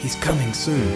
He's coming soon.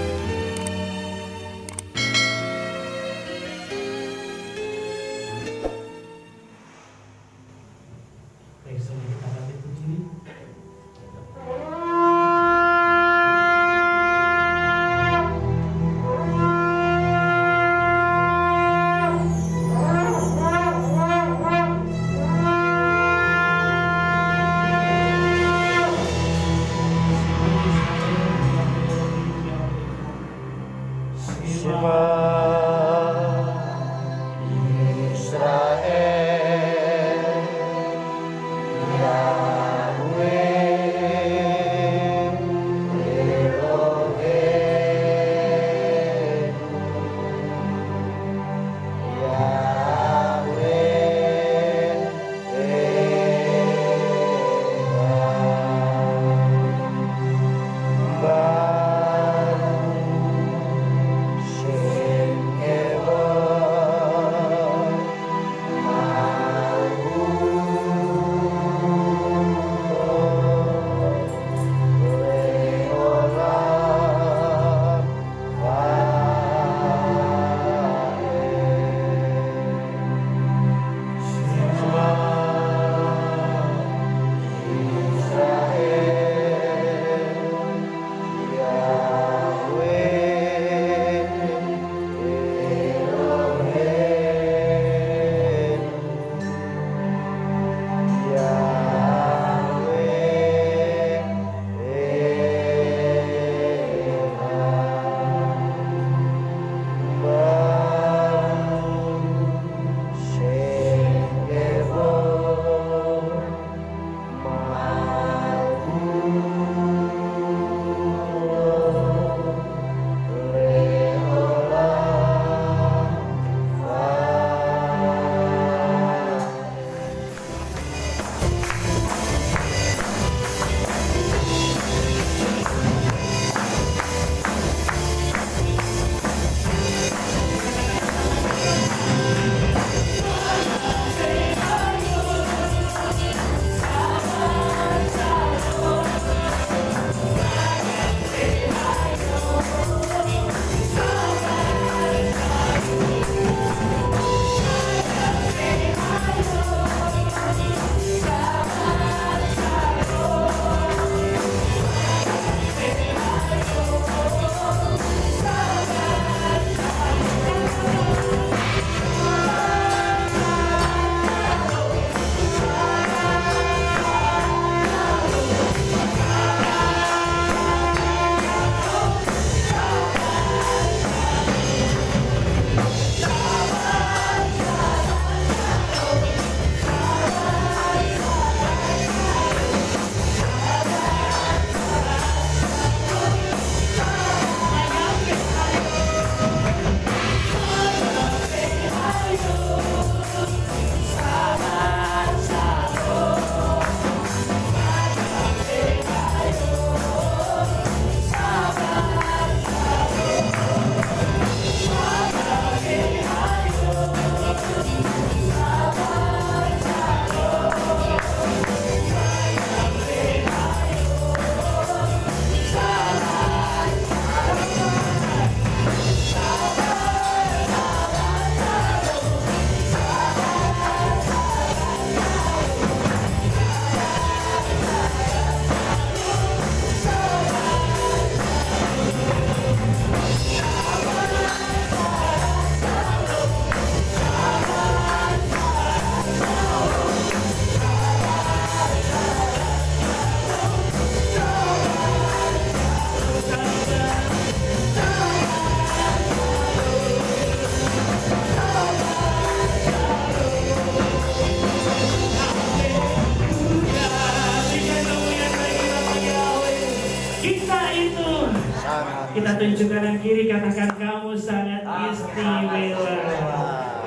Kita tunjuk kanan kiri, katakan kamu sangat istimewa.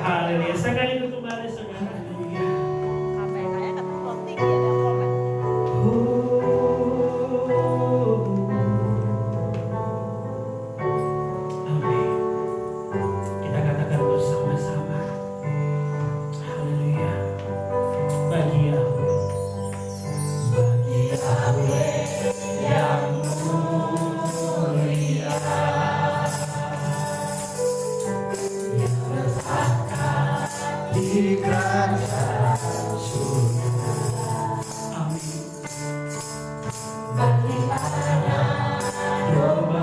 Haleluya. Sekali itu kembali saudara. Kayak kata clothing ya ada komen. Amin. Kita katakan bersama-sama. Haleluya. Bagi Yahweh yang mulia. di kerajaan surga. Amin. Doa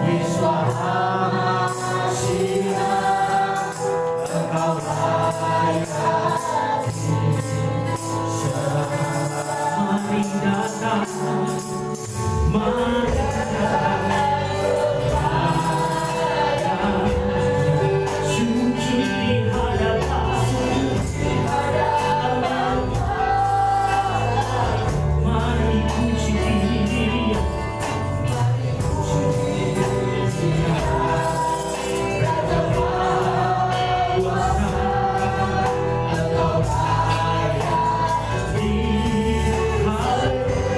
Yesus Mahasiswa, Engkau layak disembah. Mari datang, mari datang, sujud di hadapan, mari puji Dia, kuasa Engkau layak di haleluya.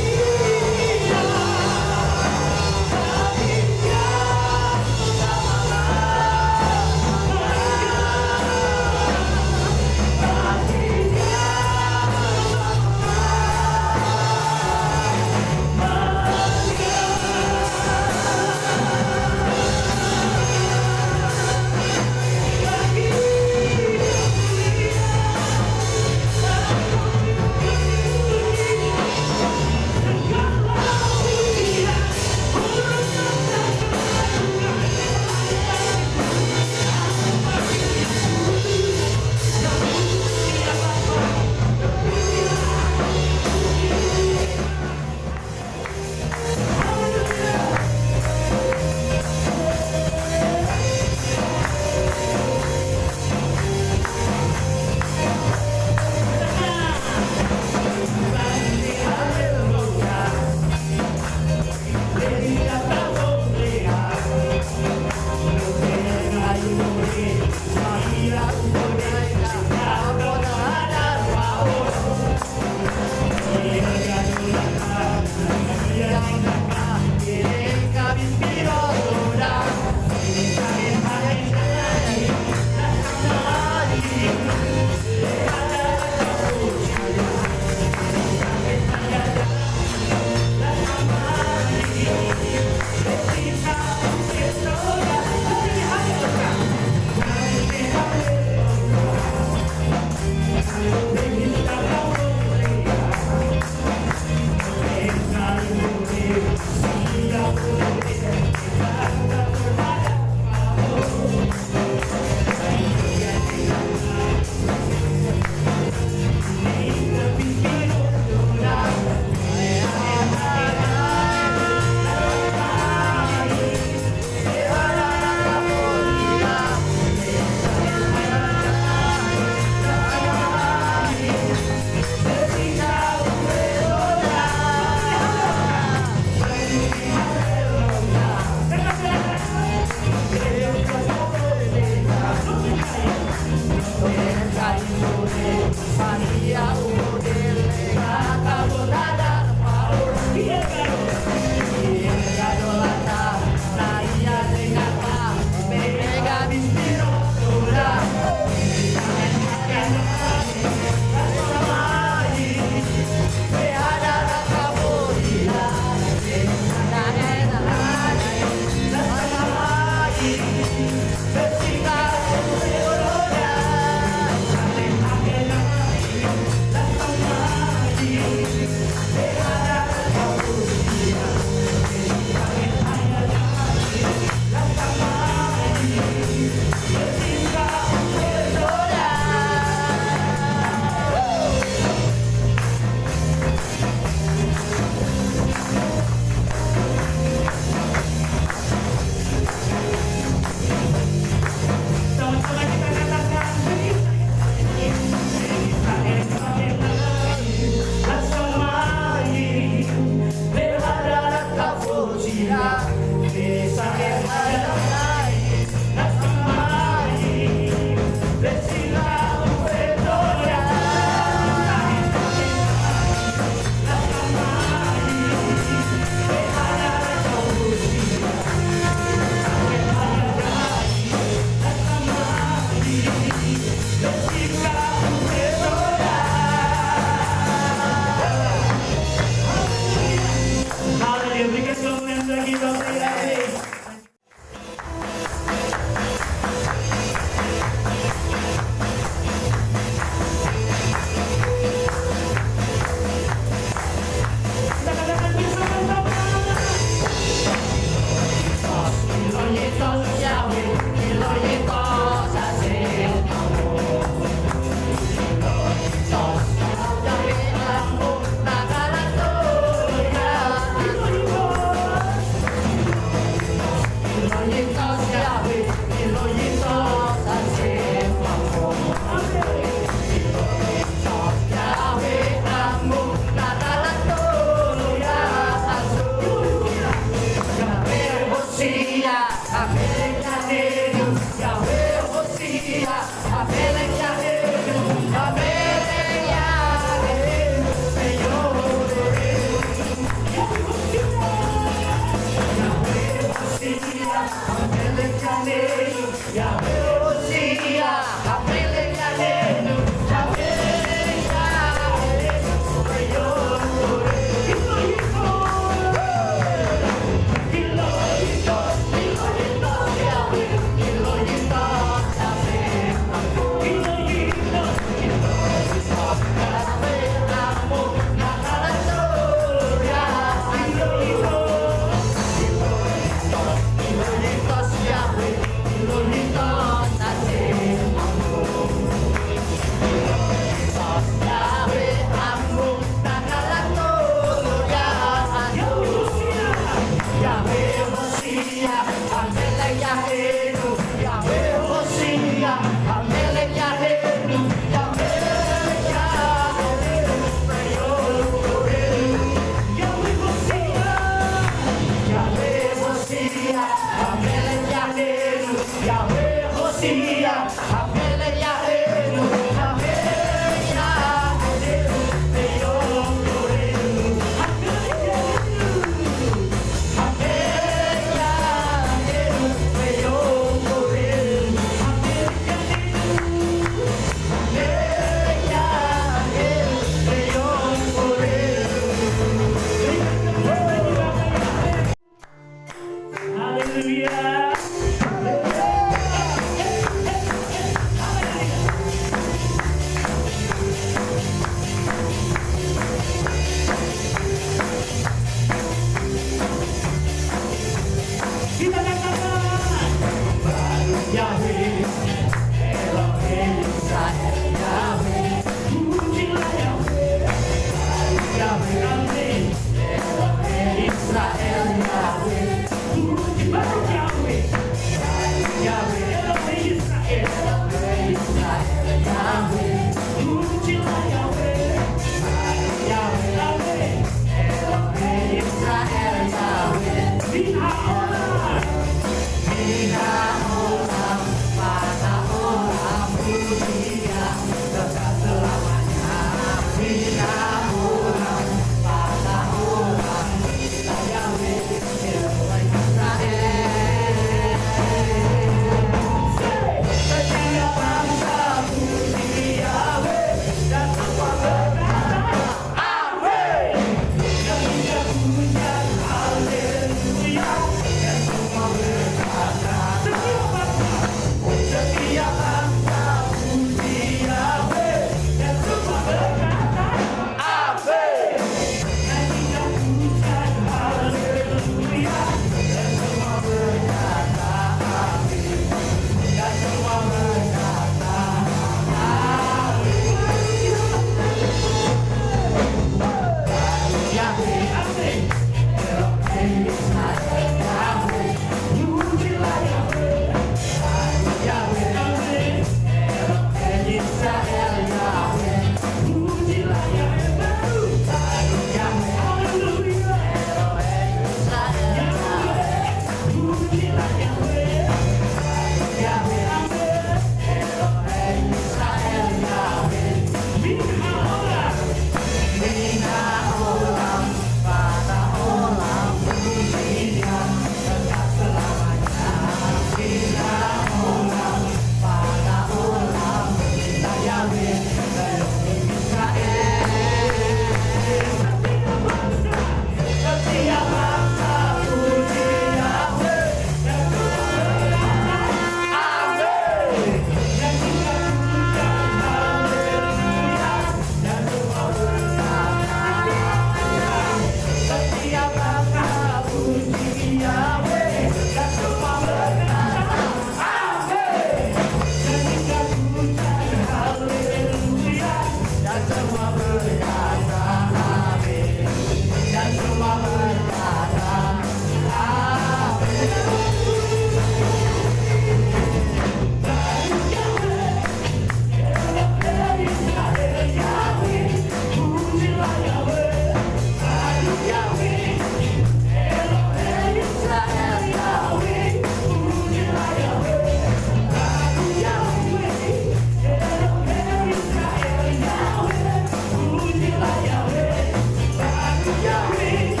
Yahweh,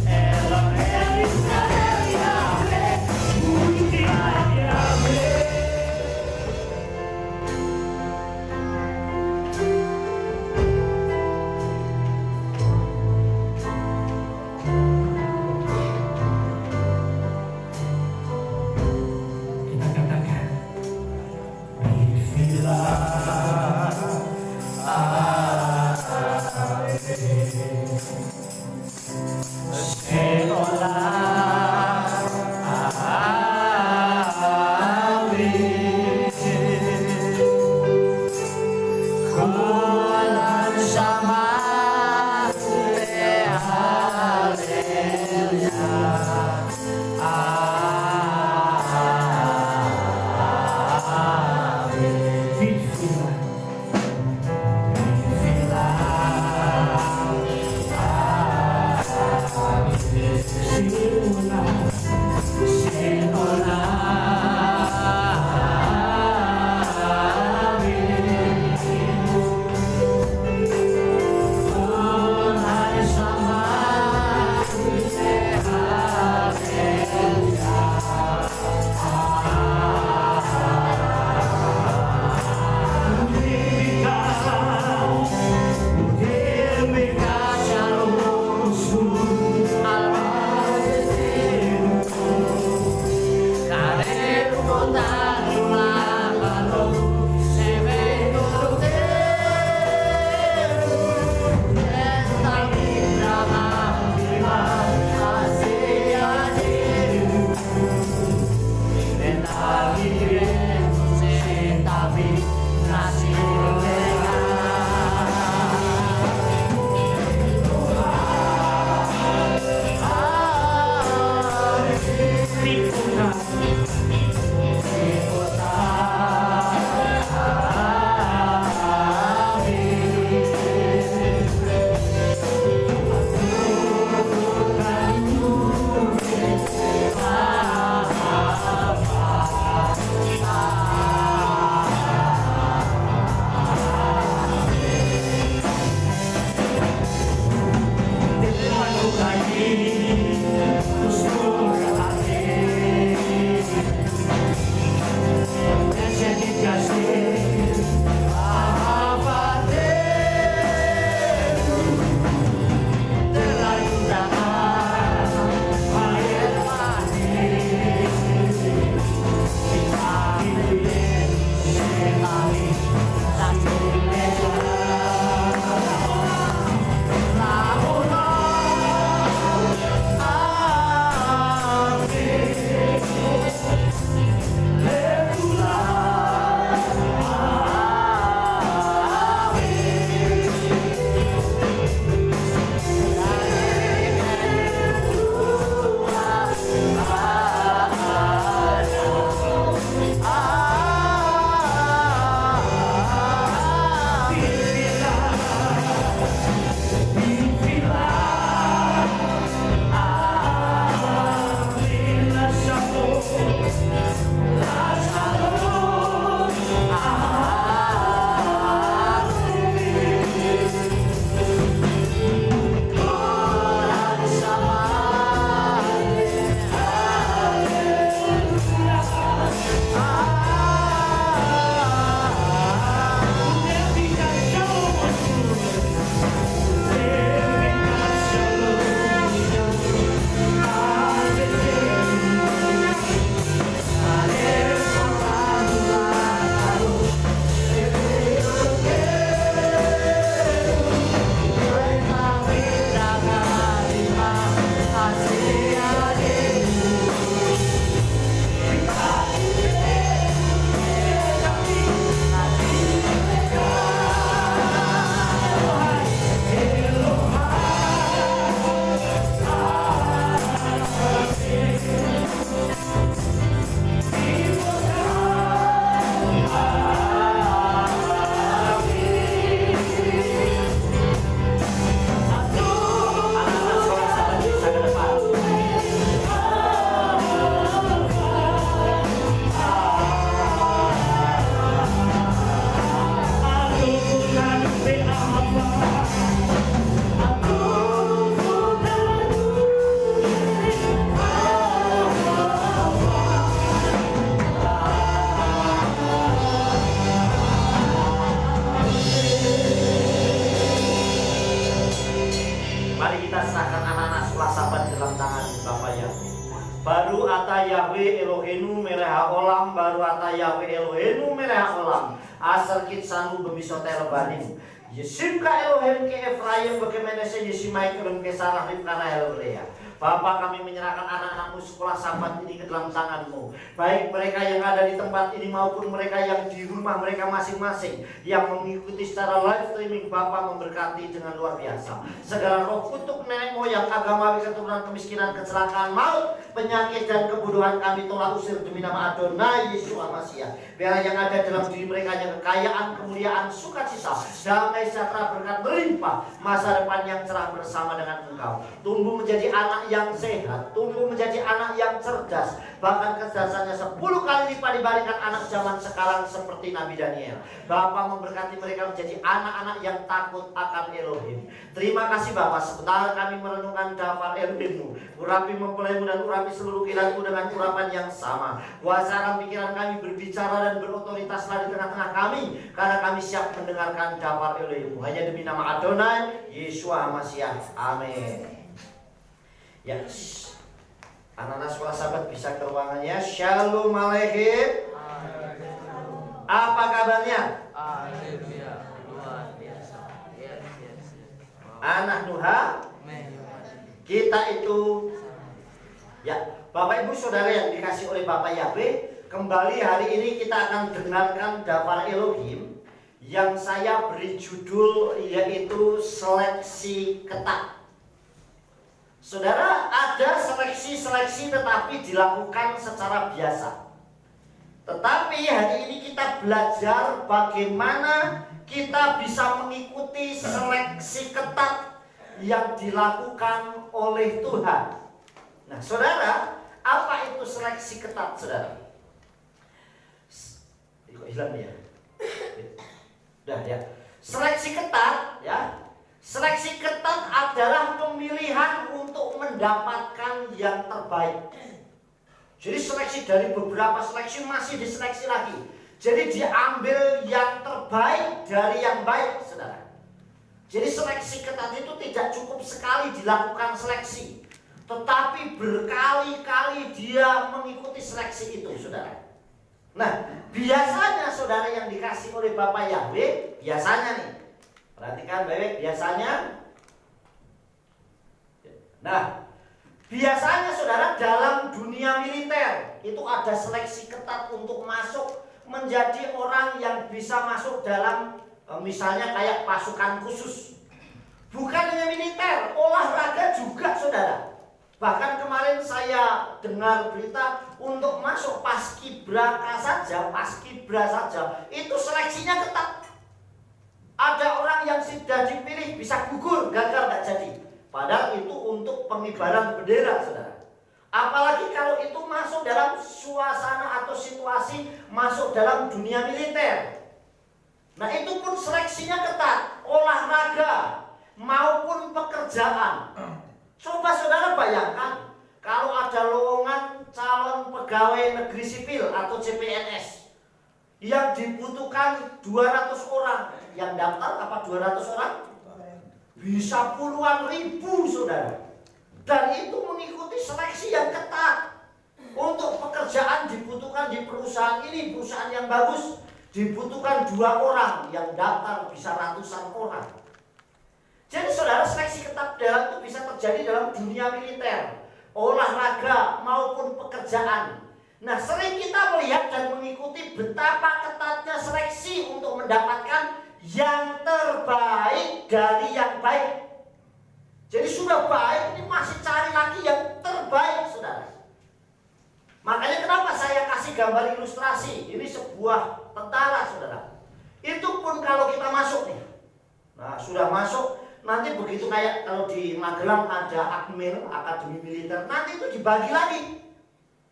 Elohim Israel, Yahweh, pujilah Yahweh. Kita katakan, Bifilah Amin. Mari kita serahkan anak-anak sekolah sahabat dalam tangan Bapa Yahweh. Baru ata Yahweh Elohenu merah olam, baru ata Yahweh Elohenu merah olam. Asal kit sanu bemisoter banim. Yesim ka Elohim ke Efraim bagaimana saya Yesimai kelem ke Sarah karena Elrea. Bapa, kami menyerahkan anak-anakmu sekolah sahabat ini ke dalam tangan-Mu. Baik mereka yang ada di tempat ini maupun mereka yang di rumah mereka masing-masing yang mengikuti secara live streaming. Bapa memberkati dengan luar biasa. Segala roh kutuk nenek moyang, agama, keturunan, kemiskinan, kecelakaan, maut, penyakit dan kebodohan kami tolak usir demi nama Adonai Yesus Al-Masih. Biar yang ada dalam diri mereka yang kekayaan, kemuliaan, sukacita, damai, sejahtera, berkat melimpah, masa depan yang cerah bersama dengan Engkau. Tumbuh menjadi anak yang sehat, tumbuh menjadi anak yang cerdas, bahkan kecerdasannya 10 kali lipat dibandingkan anak zaman sekarang seperti Nabi Daniel. Bapa memberkati mereka menjadi anak-anak yang takut akan Elohim. Terima kasih Bapa, sebentar kami merenungkan daftar Elohim-Mu. Urapi mempelaimu dan urapi seluruh kilatmu dengan urapan yang sama. Kuasakan pikiran kami berbicara dan berotoritaslah di tengah-tengah kami, karena kami siap mendengarkan daftar Elohim-Mu. Hanya demi nama Adonai Yesus Al-Masih. Amin. Ya, anak-anak sekolah sahabat bisa ke ruangannya. Shalom Aleichem. Apa kabarnya? Luar biasa. Anak Nuha. Kita itu, ya, Bapak Ibu Saudara yang dikasih oleh Bapak Yahweh, kembali hari ini kita akan dengarkan daftar Elohim yang saya beri judul yaitu seleksi ketat. Saudara, ada seleksi-seleksi tetapi dilakukan secara biasa. Tetapi hari ini kita belajar bagaimana kita bisa mengikuti seleksi ketat yang dilakukan oleh Tuhan. Nah, saudara, apa itu seleksi ketat, saudara? Kok hilang ya? Udah ya. Seleksi ketat, ya. Seleksi ketat adalah pemilihan untuk mendapatkan yang terbaik. Jadi seleksi dari beberapa seleksi masih diseleksi lagi. Jadi diambil yang terbaik dari yang baik, saudara. Jadi seleksi ketat itu tidak cukup sekali dilakukan seleksi, tetapi berkali-kali dia mengikuti seleksi itu, saudara. Nah, biasanya saudara yang dikasih oleh Bapak Yahweh, biasanya nih, perhatikan baik, biasanya. Nah, biasanya saudara dalam dunia militer itu ada seleksi ketat untuk masuk menjadi orang yang bisa masuk dalam misalnya kayak pasukan khusus. Bukan hanya militer, olahraga juga saudara. Bahkan kemarin saya dengar berita untuk masuk paskibraka saja, itu seleksinya ketat. Ada orang yang sudah dipilih bisa gugur, gagal nggak jadi. Padahal itu untuk pengibaran bendera, saudara. Apalagi kalau itu masuk dalam suasana atau situasi masuk dalam dunia militer. Nah, itu pun seleksinya ketat, olahraga maupun pekerjaan. Coba saudara bayangkan kalau ada lowongan calon pegawai negeri sipil atau CPNS yang dibutuhkan 200 orang, yang daftar apa 200 orang? Bisa puluhan ribu, saudara. Dan itu mengikuti seleksi yang ketat. Untuk pekerjaan dibutuhkan di perusahaan ini, perusahaan yang bagus, dibutuhkan 2 orang, yang daftar bisa ratusan orang. Jadi saudara, seleksi ketat dalam itu bisa terjadi dalam dunia militer, olahraga maupun pekerjaan. Nah, sering kita melihat dan mengikuti betapa ketatnya seleksi untuk mendapatkan yang terbaik dari yang baik. Jadi sudah baik, ini masih cari lagi yang terbaik, saudara. Makanya kenapa saya kasih gambar ilustrasi. Ini sebuah tentara, saudara. Itu pun kalau kita masuk nih. Nah, sudah masuk, nanti begitu kayak kalau di Magelang ada Akmil, Akademi Militer, nanti itu dibagi lagi.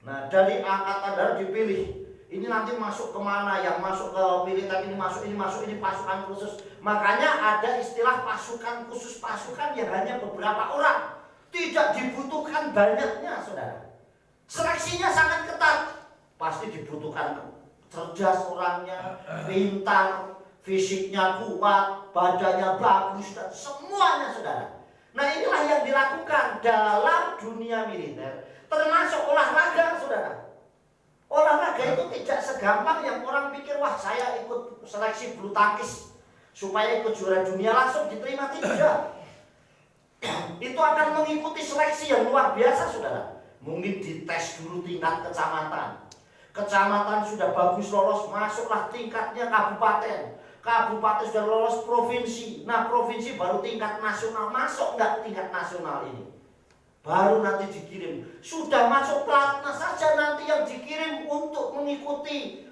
Nah, dari angkatan darat dipilih. Ini nanti masuk kemana, yang masuk ke militer ini masuk, ini pasukan khusus. Makanya ada istilah pasukan khusus, pasukan yang hanya beberapa orang. Tidak dibutuhkan banyaknya, saudara. Seleksinya sangat ketat. Pasti dibutuhkan cerdas orangnya, pintar, fisiknya kuat, badannya bagus, dan semuanya, saudara. Nah, inilah dilakukan dalam dunia militer, termasuk olahraga, saudara. Olahraga itu tidak segampang yang orang pikir, wah saya ikut seleksi bulu tangkis supaya ikut juara dunia langsung diterima, tidak. Itu akan mengikuti seleksi yang luar biasa, saudara. Mungkin dites dulu tingkat kecamatan. Kecamatan sudah bagus lolos, masuklah tingkatnya kabupaten. Kabupaten sudah lolos provinsi. Nah, provinsi baru tingkat nasional. Masuk nggak tingkat nasional ini? Baru nanti dikirim. Sudah masuk pelatnas saja nanti yang dikirim untuk mengikuti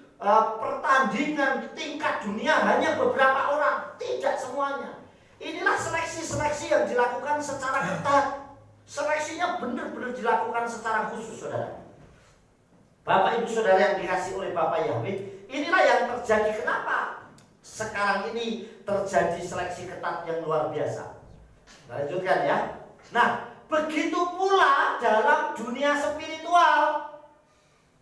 pertandingan tingkat dunia hanya beberapa orang, tidak semuanya. Inilah seleksi-seleksi yang dilakukan secara ketat. Seleksinya benar-benar dilakukan secara khusus, saudara. Bapak ibu saudara yang dikasih oleh Bapak Yahweh, inilah yang terjadi. Kenapa sekarang ini terjadi seleksi ketat yang luar biasa? Lanjutkan ya. Nah, begitu pula dalam dunia spiritual.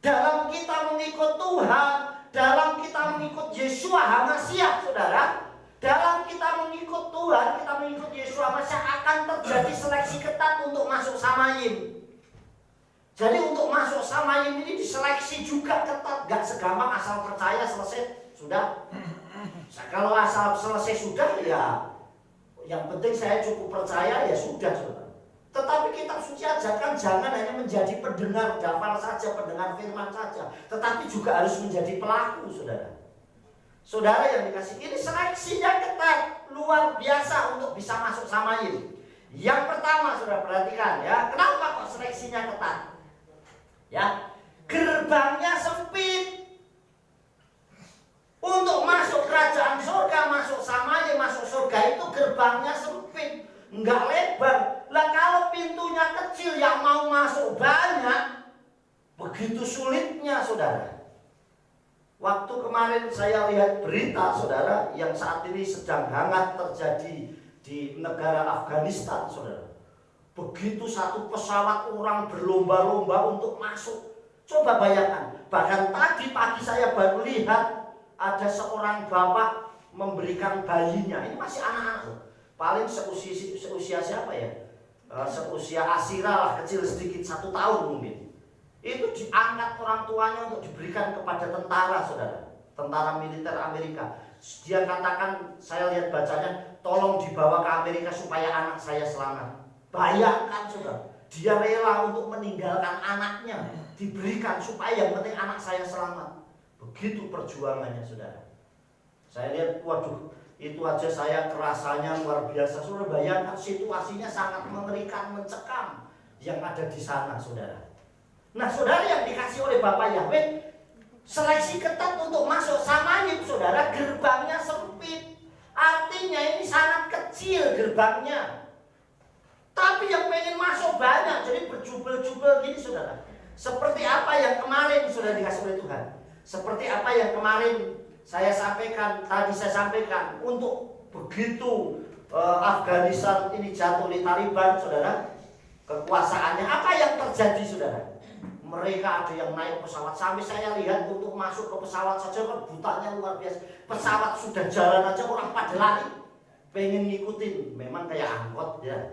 Dalam kita mengikut Tuhan, dalam kita mengikut Yeshua HaMashiach, saudara. Dalam kita mengikut Tuhan, kita mengikut Yeshua HaMashiach, akan terjadi seleksi ketat untuk masuk Samayim. Jadi untuk masuk Samayim ini diseleksi juga ketat. Gak segampang asal percaya selesai sudah. Kalau asal selesai sudah, ya yang penting saya cukup percaya, ya sudah, saudara. Tetapi kitab suci ajarkan jangan hanya menjadi pendengar dafal saja, pendengar firman saja, tetapi juga harus menjadi pelaku, saudara. Saudara yang dikasih, ini seleksinya ketat, luar biasa untuk bisa masuk Samayim. Yang pertama, saudara perhatikan ya, kenapa kok seleksinya ketat? Ya, gerbangnya sempit. Untuk masuk kerajaan surga, masuk Samayim, masuk surga itu gerbangnya sempit, nggak lebar. Lah kalau pintunya kecil, yang mau masuk banyak, begitu sulitnya, saudara. Waktu kemarin saya lihat berita, saudara, yang saat ini sedang hangat terjadi di negara Afghanistan, saudara. Begitu satu pesawat orang berlomba-lomba untuk masuk. Coba bayangkan, bahkan tadi pagi saya baru lihat ada seorang bapak memberikan bayinya. Ini masih anak-anak, paling seusia siapa ya? Seusia Asira lah, kecil sedikit, 1 tahun mungkin. Itu diangkat orang tuanya untuk diberikan kepada tentara, saudara. Tentara militer Amerika. Dia katakan, saya lihat bacanya, tolong dibawa ke Amerika supaya anak saya selamat. Bayangkan, saudara, dia rela untuk meninggalkan anaknya, diberikan supaya yang penting anak saya selamat. Begitu perjuangannya, saudara. Saya lihat, waduh, itu aja saya kerasanya luar biasa. Saudara bayangkan, situasinya sangat mengerikan, mencekam yang ada di sana, saudara. Nah, saudara yang dikasih oleh Bapak Yahweh, seleksi ketat untuk masuk Samayim, saudara, gerbangnya sempit. Artinya ini sangat kecil gerbangnya. Tapi yang pengen masuk banyak, jadi berjubel-jubel gini, saudara. Seperti apa yang kemarin sudah dikasih oleh Tuhan. Seperti apa yang kemarin saya sampaikan, tadi saya sampaikan, untuk begitu Afghanistan ini jatuh di Taliban, saudara, kekuasaannya, apa yang terjadi, saudara? Mereka ada yang naik pesawat, sampai saya lihat untuk masuk ke pesawat saja kan butanya luar biasa. Pesawat sudah jalan aja orang pada lari, pengen ngikutin. Memang kayak angkot ya.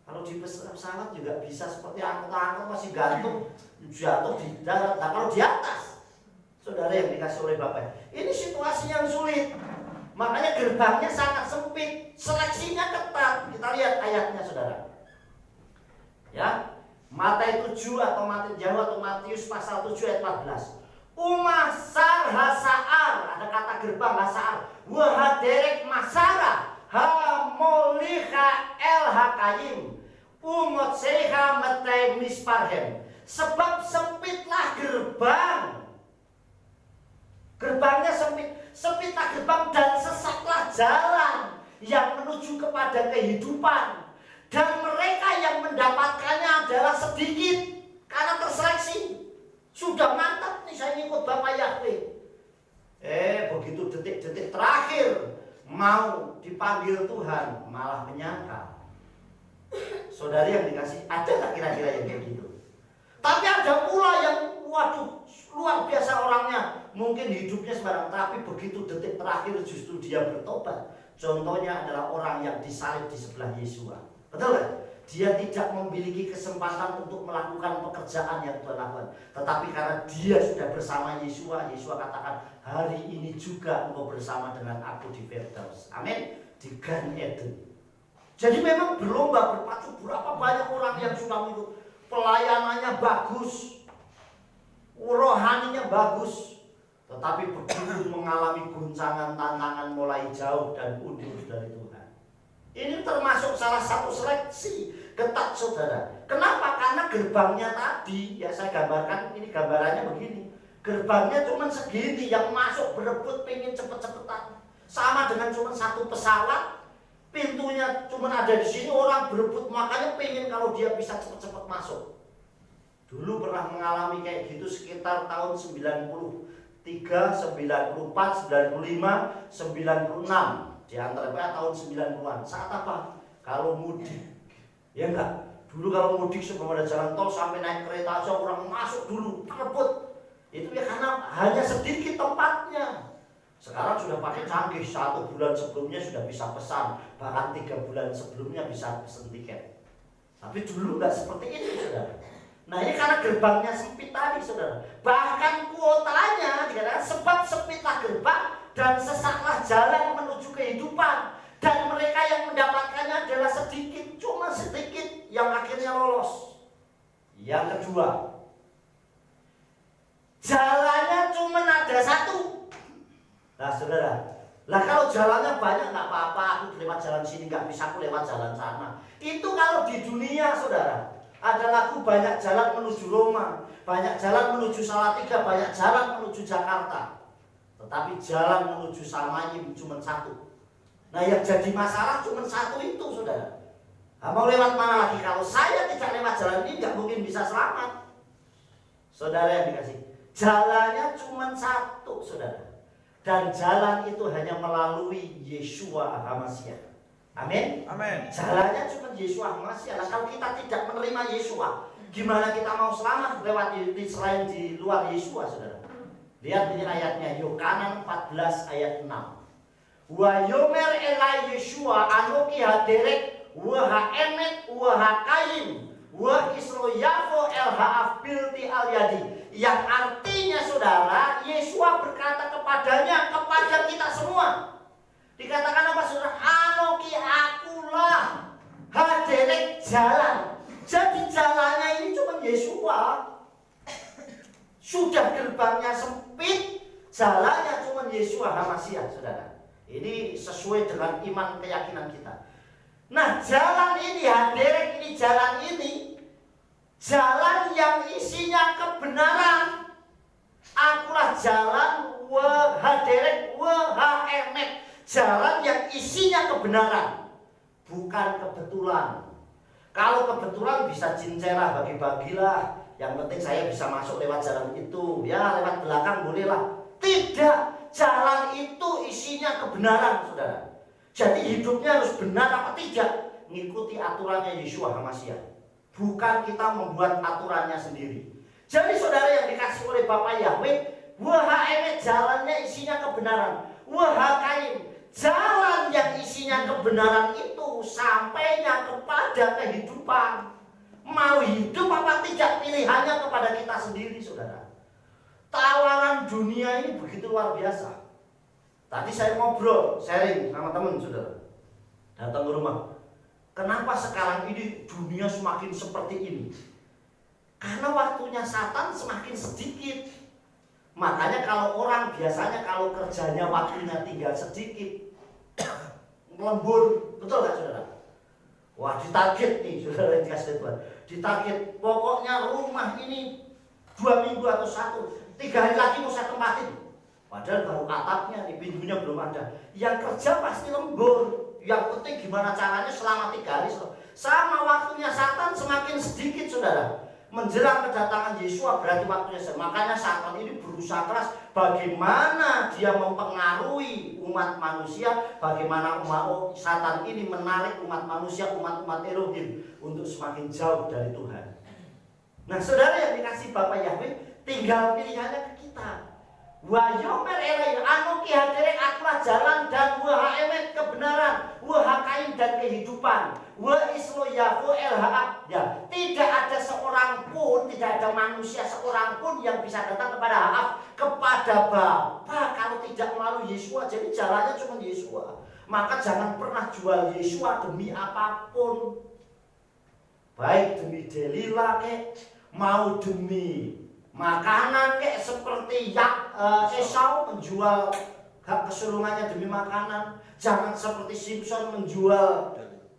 Kalau di pesawat juga bisa seperti angkot-angkot, masih gantung, jatuh di darat. Nah kalau di atas, saudara yang dikasih oleh Bapak, ini situasi yang sulit. Makanya gerbangnya sangat sempit, seleksinya ketat. Kita lihat ayatnya, saudara. Ya, Matius 7 atau Matius Jawa atau Matius pasal 7 ayat 14. Umasar hasaar, ada kata gerbang hasaar. Wahaderek masara hamolika el hakayim umot seha metai misparhem. Sebab sempitlah gerbang. Gerbangnya sempit, sempitlah gerbang dan sesatlah jalan yang menuju kepada kehidupan. Dan mereka yang mendapatkannya adalah sedikit karena terseleksi. Sudah mantap nih saya ngikut Bapak Yahweh. Begitu detik-detik terakhir mau dipanggil Tuhan malah menyangkal. Saudari yang dikasih, ada tak kira-kira yang kayak gitu? Tapi ada pula yang waduh luar biasa orangnya, mungkin hidupnya sembarang, tapi begitu detik terakhir justru dia bertobat. Contohnya adalah orang yang disalib di sebelah Yesua. Betul kan? Dia tidak memiliki kesempatan untuk melakukan pekerjaan yang Tuhan lakukan. Tetapi karena dia sudah bersama Yesua, Yesua katakan, hari ini juga engkau bersama dengan aku di Firdaus. Amin. Di Gan Eden. Jadi memang berlomba berpacu. Berapa banyak orang yang sudah mengikut. Pelayanannya bagus, rohaninya bagus, tetapi begitu mengalami guncangan, tantangan mulai jauh dan undur dari Tuhan. Ini termasuk salah satu seleksi ketat, saudara. Kenapa? Karena gerbangnya tadi, ya saya gambarkan, ini gambarannya begini. Gerbangnya cuma segini, yang masuk berebut pengen cepet-cepetan. Sama dengan cuma satu pesawat, pintunya cuma ada di sini, orang berebut, makanya pengen kalau dia bisa cepet-cepet masuk. Dulu pernah mengalami kayak gitu sekitar tahun 93, 94, 95, 96. Di antara tahun 90-an. Saat apa? Kalau mudik. Ya enggak? Dulu kalau mudik sebelum ada jalan tol sampai naik kereta aja orang masuk dulu, berebut. Itu ya karena hanya sedikit tempatnya. Sekarang sudah pakai canggih, 1 bulan sebelumnya sudah bisa pesan, bahkan 3 bulan sebelumnya bisa pesan tiket. Tapi dulu enggak seperti ini, saudara. Nah ini karena gerbangnya sempit tadi, saudara. Bahkan kuotanya dikatakan sebab sempitlah gerbang dan sesaklah jalan menuju kehidupan, dan mereka yang mendapatkannya adalah sedikit, cuma sedikit yang akhirnya lolos. Yang kedua, jalannya cuma ada satu. Nah saudara, lah kalau jalannya banyak nggak apa-apa, aku lewat jalan sini nggak bisa, aku lewat jalan sana. Itu kalau di dunia, saudara. Ada lagu banyak jalan menuju Roma, banyak jalan menuju Salatiga, banyak jalan menuju Jakarta. Tetapi jalan menuju Samayim cuma satu. Nah yang jadi masalah cuma satu itu, saudara. Nah, mau lewat mana lagi? Kalau saya tidak lewat jalan ini nggak mungkin bisa selamat. Saudara yang dikasih, jalannya cuma satu, saudara. Dan jalan itu hanya melalui Yesua HaMasyiah. Amin. Amin. Jalannya cuma Yesua HaMasyiah. Nah, kalau kita tidak menerima Yesua, gimana kita mau selamat lewat selain di luar Yesua, saudara? Lihat ini ayatnya, Yohanan 14 ayat 6. Wa yomer elai Yeshua anoki haderek wa haemet wa hakaim wa islo yafo el haafbilti al yadi. Yang artinya, saudara, Yeshua berkata kepadanya, kepada kita semua. Dikatakan apa, saudara? Anoki akulah haderek jalan. Jadi jalannya ini cuma Yeshua. Sudah gerbangnya sempit, jalannya cuma Yesua HaMasyiah, saudara. Ini sesuai dengan iman keyakinan kita. Nah, jalan ini, haderek ini, jalan yang isinya kebenaran. Akulah jalan wa haderek wa haemet, jalan yang isinya kebenaran, bukan kebetulan. Kalau kebetulan bisa cincera, bagi-bagilah. Yang penting saya bisa masuk lewat jalan itu. Ya lewat belakang bolehlah. Tidak. Jalan itu isinya kebenaran, saudara. Jadi hidupnya harus benar apa tidak? Ngikuti aturannya Yesua HaMasyiah. Bukan kita membuat aturannya sendiri. Jadi saudara yang dikasih oleh Bapak Yahweh, wahaemet, jalannya isinya kebenaran. Wahakaim, jalan yang isinya kebenaran itu sampainya kepada kehidupan. Mau hidup apa tidak, pilihannya kepada kita sendiri, saudara. Tawaran dunia ini begitu luar biasa. Tadi saya ngobrol, sharing sama teman, saudara. Datang ke rumah. Kenapa sekarang ini dunia semakin seperti ini? Karena waktunya Satan semakin sedikit. Makanya kalau orang biasanya kalau kerjanya waktunya tinggal sedikit, lembur, betul gak, saudara? Wah, ditarget nih, saudara yang dikasih Tuhan. Ditarget, pokoknya rumah ini 2 minggu atau 3 hari lagi mau saya tempatin. Padahal baru atapnya nih, pintunya belum ada. Yang kerja pasti lembur. Yang penting gimana caranya selama 3 hari. Sama waktunya Satan semakin sedikit, saudara. Menjelang kedatangan Yesua berarti waktunya. Makanya Satan ini berusaha keras bagaimana dia mempengaruhi umat manusia, bagaimana Satan ini menarik umat manusia, umat-umat Elohim untuk semakin jauh dari Tuhan. Nah, saudara yang dikasih Bapak Yahweh, tinggal pilihannya ke kita. Wa yomer elai anu ki hadirek akulah jalan dan wa haemet kebenaran, wa hakaim dan kehidupan, wa islo yahu elhaab. Ya, tidak ada seorang pun, tidak ada manusia seorang pun yang bisa datang kepada Haab, kepada Bapa kalau tidak melalui Yesua. Jadi jalannya cuma Yesua. Maka jangan pernah jual Yesua demi apapun. Baik demi Delila kek, mau demi makanan kek, seperti Esau menjual hak kesulungannya demi makanan. Jangan seperti Simpson menjual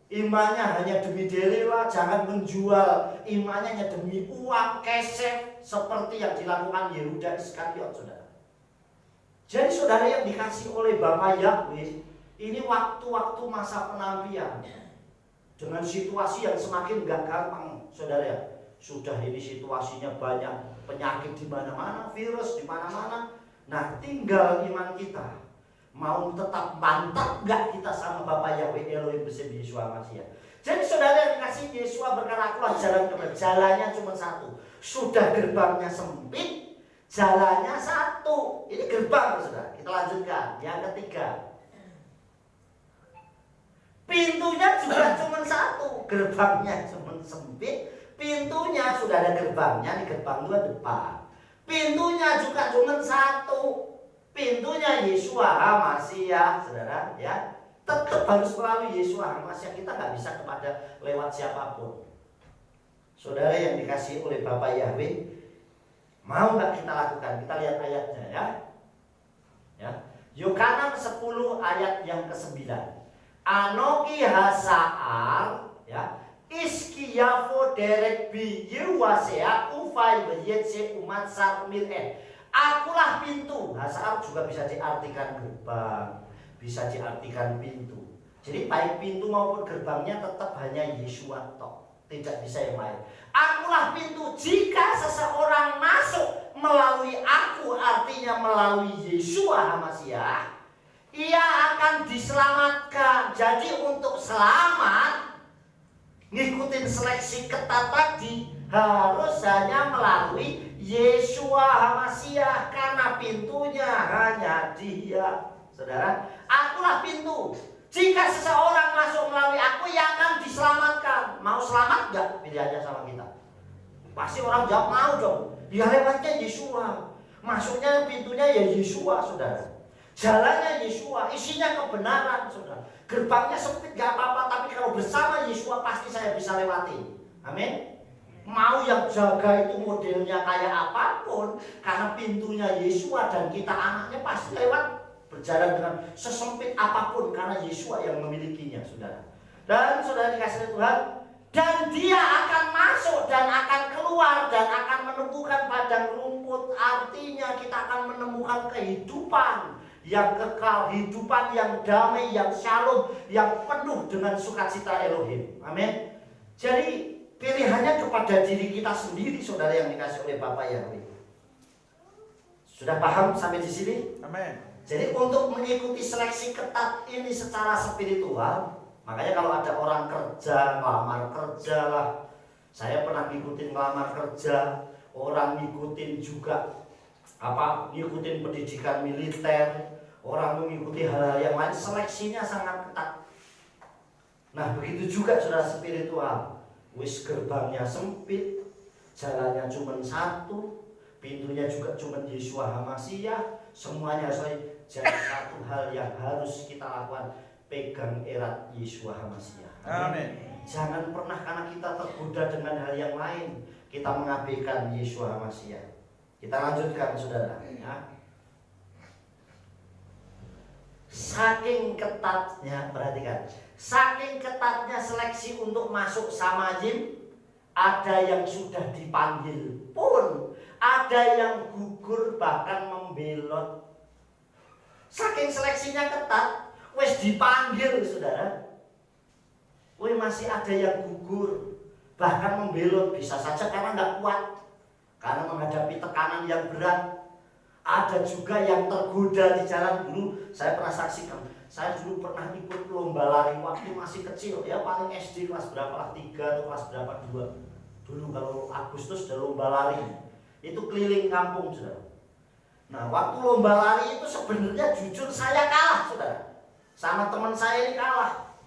imannya hanya demi Delila. Jangan menjual imannya hanya demi uang, kesef, seperti yang dilakukan Yehuda Iskariot, saudara. Jadi saudara yang dikasih oleh Bapa Yahweh, ini waktu-waktu masa penantian dengan situasi yang semakin gak gampang, saudara ya. Sudah ini situasinya banyak penyakit di mana-mana, virus di mana-mana. Nah, tinggal iman kita. Mau tetap mantap gak kita sama Bapa Yahweh Elohim bersih Yesua Mashiach. Jadi saudara yang dikasih Yesua berkata, akulah jalan kebenaran. Jalannya cuma satu. Sudah gerbangnya sempit, jalannya satu. Ini gerbang, saudara. Kita lanjutkan. Yang ketiga, pintunya juga cuma satu. Gerbangnya cuma sempit. Pintunya sudah ada gerbangnya, di gerbang dua depan. Pintunya juga cuma satu. Pintunya Yesua HaMashiach, saudara ya. Tetap harus melalui Yesua HaMashiach. Kita nggak bisa kepada lewat siapapun. Saudara yang dikasih oleh Bapa Yahweh, mau nggak kita lakukan? Kita lihat ayatnya ya. Ya. Yohanan 10 ayat yang ke-9. Anoki hasaar ya. Iskiyafo derek bi yuwasea ufai beyetse umat sarmiren. Akulah pintu. Hasaar juga bisa diartikan gerbang, bisa diartikan pintu. Jadi baik pintu maupun gerbangnya tetap hanya Yesua tok, tidak bisa yang lain. Akulah pintu. Jika seseorang masuk melalui aku, artinya melalui Yesua HaMashiach, ia akan diselamatkan. Jadi untuk selamat, ngikutin seleksi ketat tadi, harus hanya melalui Yesua HaMashiach, karena pintunya hanya Dia. Saudara, akulah pintu. Jika seseorang masuk melalui aku, ia akan diselamatkan. Mau selamat gak? Pilihannya sama kita. Pasti orang jawab mau dong. Ya lewatnya Yesua. Masuknya pintunya ya Yesua, saudara. Jalannya Yesua, isinya kebenaran, saudara. Gerbangnya sempit gak apa-apa, tapi kalau bersama Yesua pasti saya bisa lewati. Amin. Mau yang jaga itu modelnya kayak apapun, karena pintunya Yesua dan kita anaknya pasti lewat, berjalan dengan sesempit apapun karena Yesua yang memilikinya, saudara. Dan saudara dikasih Tuhan, dan Dia akan masuk dan akan keluar dan akan menemukan padang rumput. Artinya kita akan menemukan kehidupan yang kekal, kehidupan yang damai, yang shalom, yang penuh dengan sukacita Elohim. Amin. Jadi pilihannya kepada diri kita sendiri, saudara yang dikasih oleh Bapa Yahweh. Sudah paham sampai di sini? Amin. Jadi untuk mengikuti seleksi ketat ini secara spiritual, makanya kalau ada orang kerja, ngelamar kerja lah. Saya pernah ngikutin ngelamar kerja, orang ngikutin juga ngikutin pendidikan militer, orang mengikuti hal-hal yang lain, seleksinya sangat ketat. Nah, begitu juga saudara spiritual. Wis gerbangnya sempit, jalannya cuma satu, pintunya juga cuma Yesua HaMashiach. Semuanya jadi satu hal yang harus kita lakukan, pegang erat Yesua HaMashiach. Amin. Jangan pernah karena kita tergoda dengan hal yang lain, kita mengabaikan Yesua HaMashiach. Kita lanjutkan, saudara ya. Saking ketatnya, perhatikan, saking ketatnya seleksi untuk masuk Samajim, ada yang sudah dipanggil pun, ada yang gugur bahkan membelot. Saking seleksinya ketat, wes dipanggil, saudara, masih ada yang gugur bahkan membelot, bisa saja karena nggak kuat, karena menghadapi tekanan yang berat. Ada juga yang tergoda di jalan. Dulu saya pernah saksikan, saya dulu pernah ikut lomba lari waktu masih kecil ya, paling SD kelas berapa lah, 3 atau kelas berapa 2. Dulu kalau Agustus ada lomba lari, itu keliling kampung, saudara. Nah, waktu lomba lari itu sebenarnya jujur saya kalah, saudara. Sama teman saya ini kalah.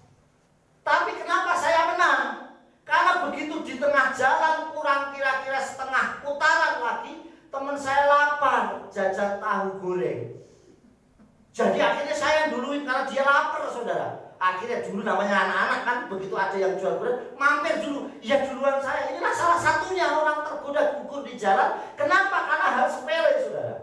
Tapi kenapa saya menang? Karena begitu di tengah jalan kurang kira-kira setengah putaran lagi, teman saya lapar jajan tahu goreng. Jadi akhirnya saya yang duluin karena dia lapar, saudara. Akhirnya dulu namanya anak-anak kan, begitu ada yang jual goreng, mampir dulu. Ya duluan saya. Inilah salah satunya orang tergoda gugur di jalan. Kenapa? Karena hal sepele, saudara.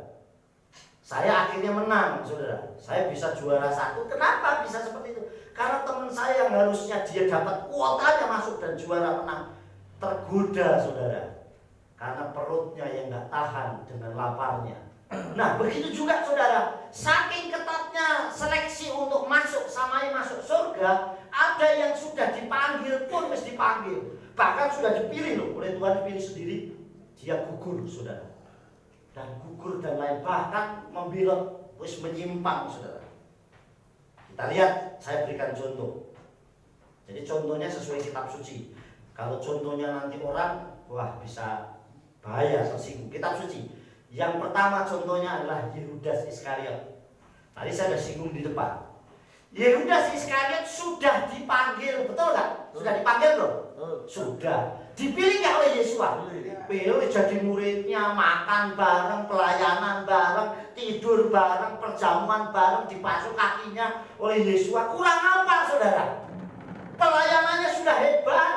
Saya akhirnya menang, saudara. Saya bisa juara 1. Kenapa bisa seperti itu? Karena teman saya yang harusnya dia dapat kuotanya masuk dan juara menang, tergoda, saudara. Karena perutnya yang nggak tahan dengan laparnya. Nah, begitu juga, saudara. Saking ketatnya seleksi untuk masuk samai masuk surga, ada yang sudah dipanggil pun mesti dipanggil. Bahkan sudah dipilih loh, oleh Tuhan dipilih sendiri. Dia gugur, saudara. Dan gugur dan lain, bahkan membelot, wis menyimpang, saudara. Kita lihat, saya berikan contoh. Jadi contohnya sesuai kitab suci. Kalau contohnya nanti orang, wah bisa bahaya, tersinggung. Kitab suci. Yang pertama contohnya adalah Yehudas Iskariot. Tadi saya sudah singgung di depan. Yehudas Iskariot sudah dipanggil, betul nggak? Sudah dipanggil belum? Sudah. Dipilih nggak oleh Yesus? Pilih jadi muridnya, makan bareng, pelayanan bareng, tidur bareng, perjamuan bareng, dipasuk kakinya oleh Yesus. Kurang apa, saudara? Pelayanannya sudah hebat,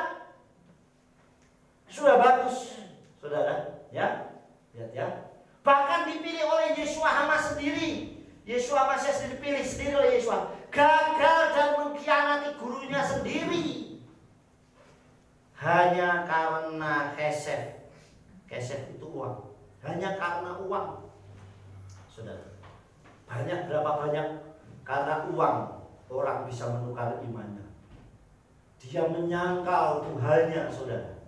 sudah bagus, saudara. Ya, lihat ya. Bahkan dipilih oleh Yesua Hama sendiri. Yesua Masias dipilih sendiri oleh Yesua. Gagal dan mengkhianati gurunya sendiri. Hanya karena kesef. Kesef itu uang. Hanya karena uang. Saudara. Berapa banyak karena uang orang bisa menukar imannya. Dia menyangkal Tuhannya, saudara.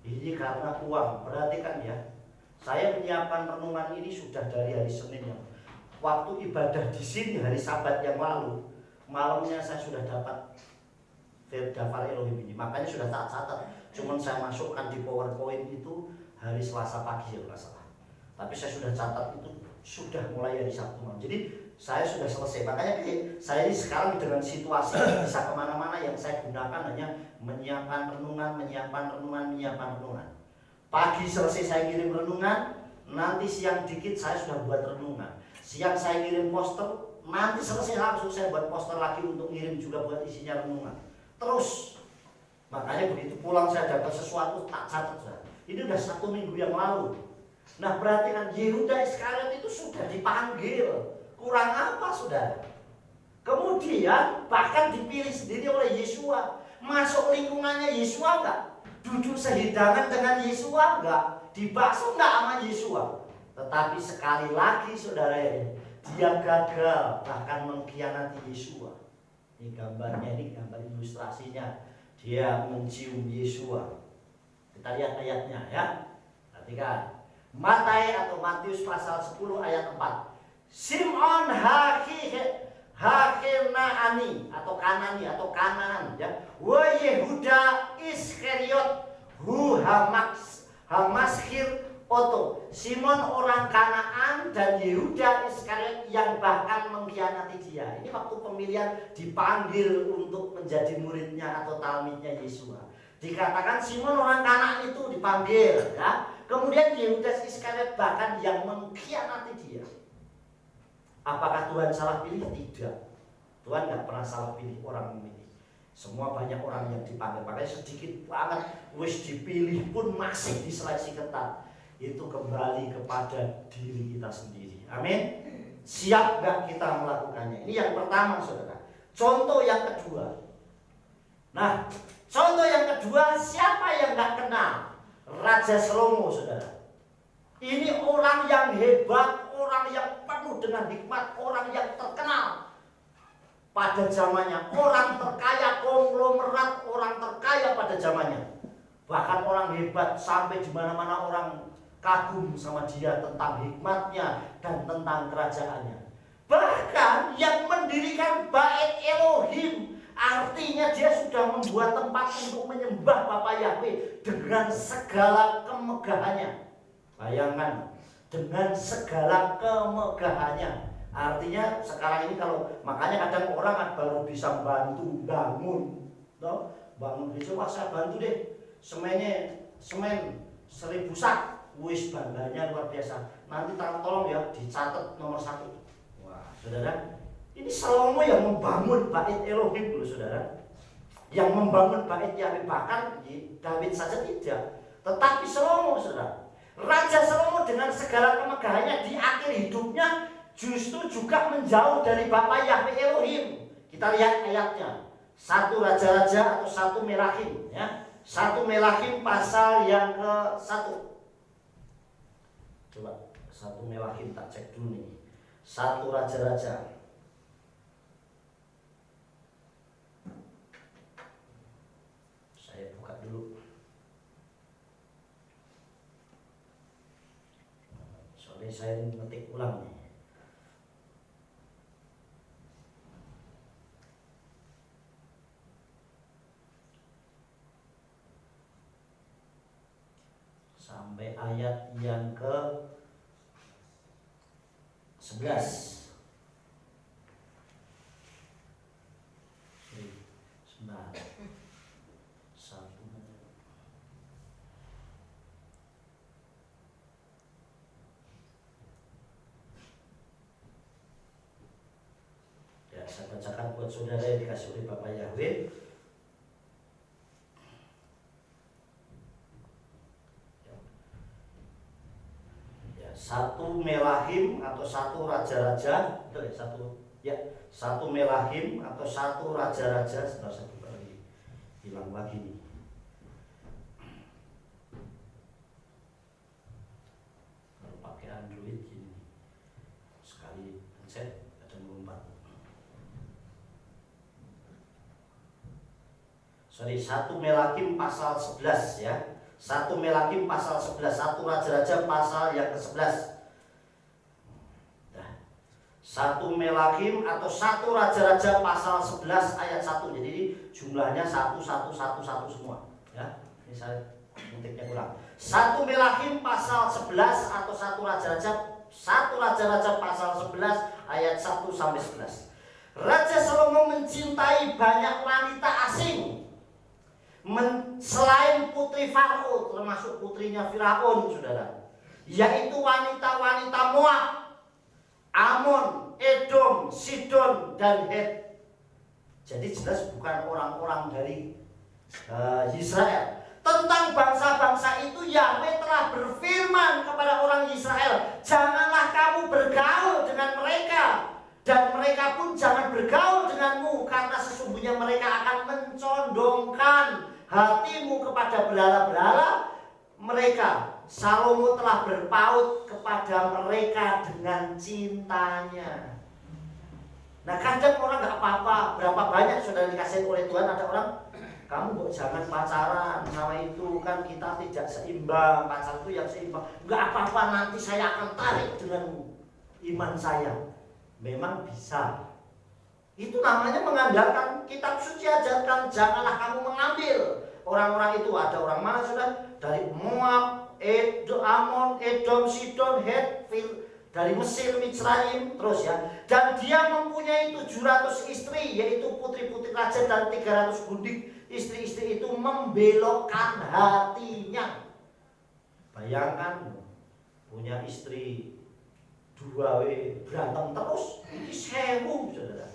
Ini karena uang. Perhatikan ya. Saya menyiapkan renungan ini sudah dari hari Senin. Waktu ibadah di sini hari Sabat yang lalu, malamnya saya sudah dapat Daftar Elohim ini. Makanya sudah tak catat. Cuman saya masukkan di PowerPoint itu hari Selasa pagi ya nggak salah. Tapi saya sudah catat itu sudah mulai hari Sabtu malam. Jadi saya sudah selesai. Makanya saya ini sekarang dengan situasi bisa kemana-mana, yang saya gunakan hanya menyiapkan renungan. Pagi selesai saya kirim renungan, nanti siang dikit saya sudah buat renungan. Siang saya kirim poster, nanti selesai langsung saya buat poster lagi untuk ngirim juga buat isinya renungan. Terus, makanya begitu pulang saya dapat sesuatu tak catat. Ini udah 1 minggu yang lalu. Nah, perhatikan, Yehudas Iskariot itu sudah dipanggil. Kurang apa, saudara? Kemudian bahkan dipilih sendiri oleh Yesua. Masuk lingkungannya Yesua enggak? Duduk sehidangan dengan Yesua enggak? Dibasuh enggak sama Yesua? Tetapi sekali lagi, saudara, dia gagal bahkan mengkhianati Yesua. Ini gambarnya, ini gambar ilustrasinya. Dia mencium Yesua. Kita lihat ayatnya ya. Perhatikan. Matius pasal 10 ayat 4. Simon Hakenaani atau Kanani atau Kanaan ya. Wa Yehuda Iskariot hu hamaskir oto. Simon orang Kanaan dan Yehuda Iskariot yang bahkan mengkhianati dia. Ini waktu pemilihan dipanggil untuk menjadi muridnya atau talmidnya Yesus. Dikatakan Simon orang Kanaan itu dipanggil ya. Kemudian Yehudas Iskariot bahkan yang mengkhianati dia. Apakah Tuhan salah pilih? Tidak. Tuhan nggak pernah salah pilih orang memilih. Semua banyak orang yang dipanggil. Makanya sedikit banget wis dipilih pun masih diseleksi ketat. Itu kembali kepada diri kita sendiri. Amin. Siap nggak kita melakukannya? Ini yang pertama, saudara. Contoh yang kedua. Nah, contoh yang kedua, siapa yang nggak kenal Raja Salomo, saudara? Ini orang yang hebat, orang yang penuh dengan hikmat, orang yang terkenal pada zamannya, orang terkaya, konglomerat, orang terkaya pada zamannya. Bahkan orang hebat sampai di mana-mana orang kagum sama dia tentang hikmatnya dan tentang kerajaannya. Bahkan yang mendirikan Bait Elohim, artinya dia sudah membuat tempat untuk menyembah Bapa Yahweh dengan segala kemegahannya. Bayangkan, dengan segala kemegahannya. Artinya sekarang ini kalau makanya kadang orang baru bisa bantu bangun, toh bangun gereja, wah saya bantu deh semen 1000 sak, wis bangganya luar biasa. Nanti tolong ya dicatat nomor 1. Wah saudara, ini Salomo yang membangun bait Elohim loh saudara, yang membangun bait Yahweh. Bahkan David saja tidak, tetapi Salomo saudara, Raja Salomo dengan segala kemegahannya di akhir hidupnya justru juga menjauh dari Bapa Yahweh Elohim. Kita lihat ayatnya. 1 Raja-Raja atau 1 Melahim ya. 1 Melahim pasal yang ke-1. Coba 1 Melahim tak cek dulu nih. 1 Raja-Raja. Saya buka dulu. Soalnya saya ngetik ulang nih. Sampai ayat yang ke-11. Sebentar. Ya, saya bacakan buat saudara yang dikasih oleh Bapak Yahweh. Satu Melahim atau 1 Raja-Raja, satu Melahim atau 1 Raja-Raja. Sebentar saya buka lagi, hilang lagi nih. Kalau pakai Android gini, sekali pencet ada melompat. Sorry, 1 Melahim pasal 11 ya. 1 Melahim pasal 11, 1 Raja-Raja pasal yang ke-11. Nah, 1 Melahim atau 1 Raja-Raja pasal 11 ayat 1. Jadi jumlahnya 1 semua ya. Ini saya ngetiknya kurang. 1 Melahim pasal 11 atau 1 Raja-Raja pasal 11 ayat 1 sampai 11. Raja Salomo mencintai banyak wanita asing. Selain putri Farao, termasuk putrinya Firaun saudara, yaitu wanita-wanita Moab, Amon, Edom, Sidon, dan Het. Jadi jelas bukan orang-orang dari Israel. Tentang bangsa-bangsa itu Yahweh telah berfirman kepada orang Israel, janganlah kamu bergaul dengan mereka, dan mereka pun jangan bergaul denganmu, karena sesungguhnya mereka akan mencondongkan hatimu kepada berhala-berhala mereka. Salomo telah berpaut kepada mereka dengan cintanya. Nah kadang orang gak apa-apa, berapa banyak saudara dikasih oleh Tuhan, ada orang, kamu kok jangan pacaran sama itu, kan kita tidak seimbang, pacar itu yang seimbang. Gak apa-apa, nanti saya akan tarik dengan iman saya. Memang bisa. Itu namanya mengandalkan kitab suci, ajarkan janganlah kamu mengambil. Orang-orang itu ada orang mana sudah? Dari Moab, Amon, Edom, Sidon, Het, dari Mesir, Mitsraim, terus ya. Dan dia mempunyai 700 istri, yaitu putri-putri raja, dan 300 budik. Istri-istri itu membelokkan hatinya. Bayangkan punya istri 2 berantem terus, ini sewu saudara.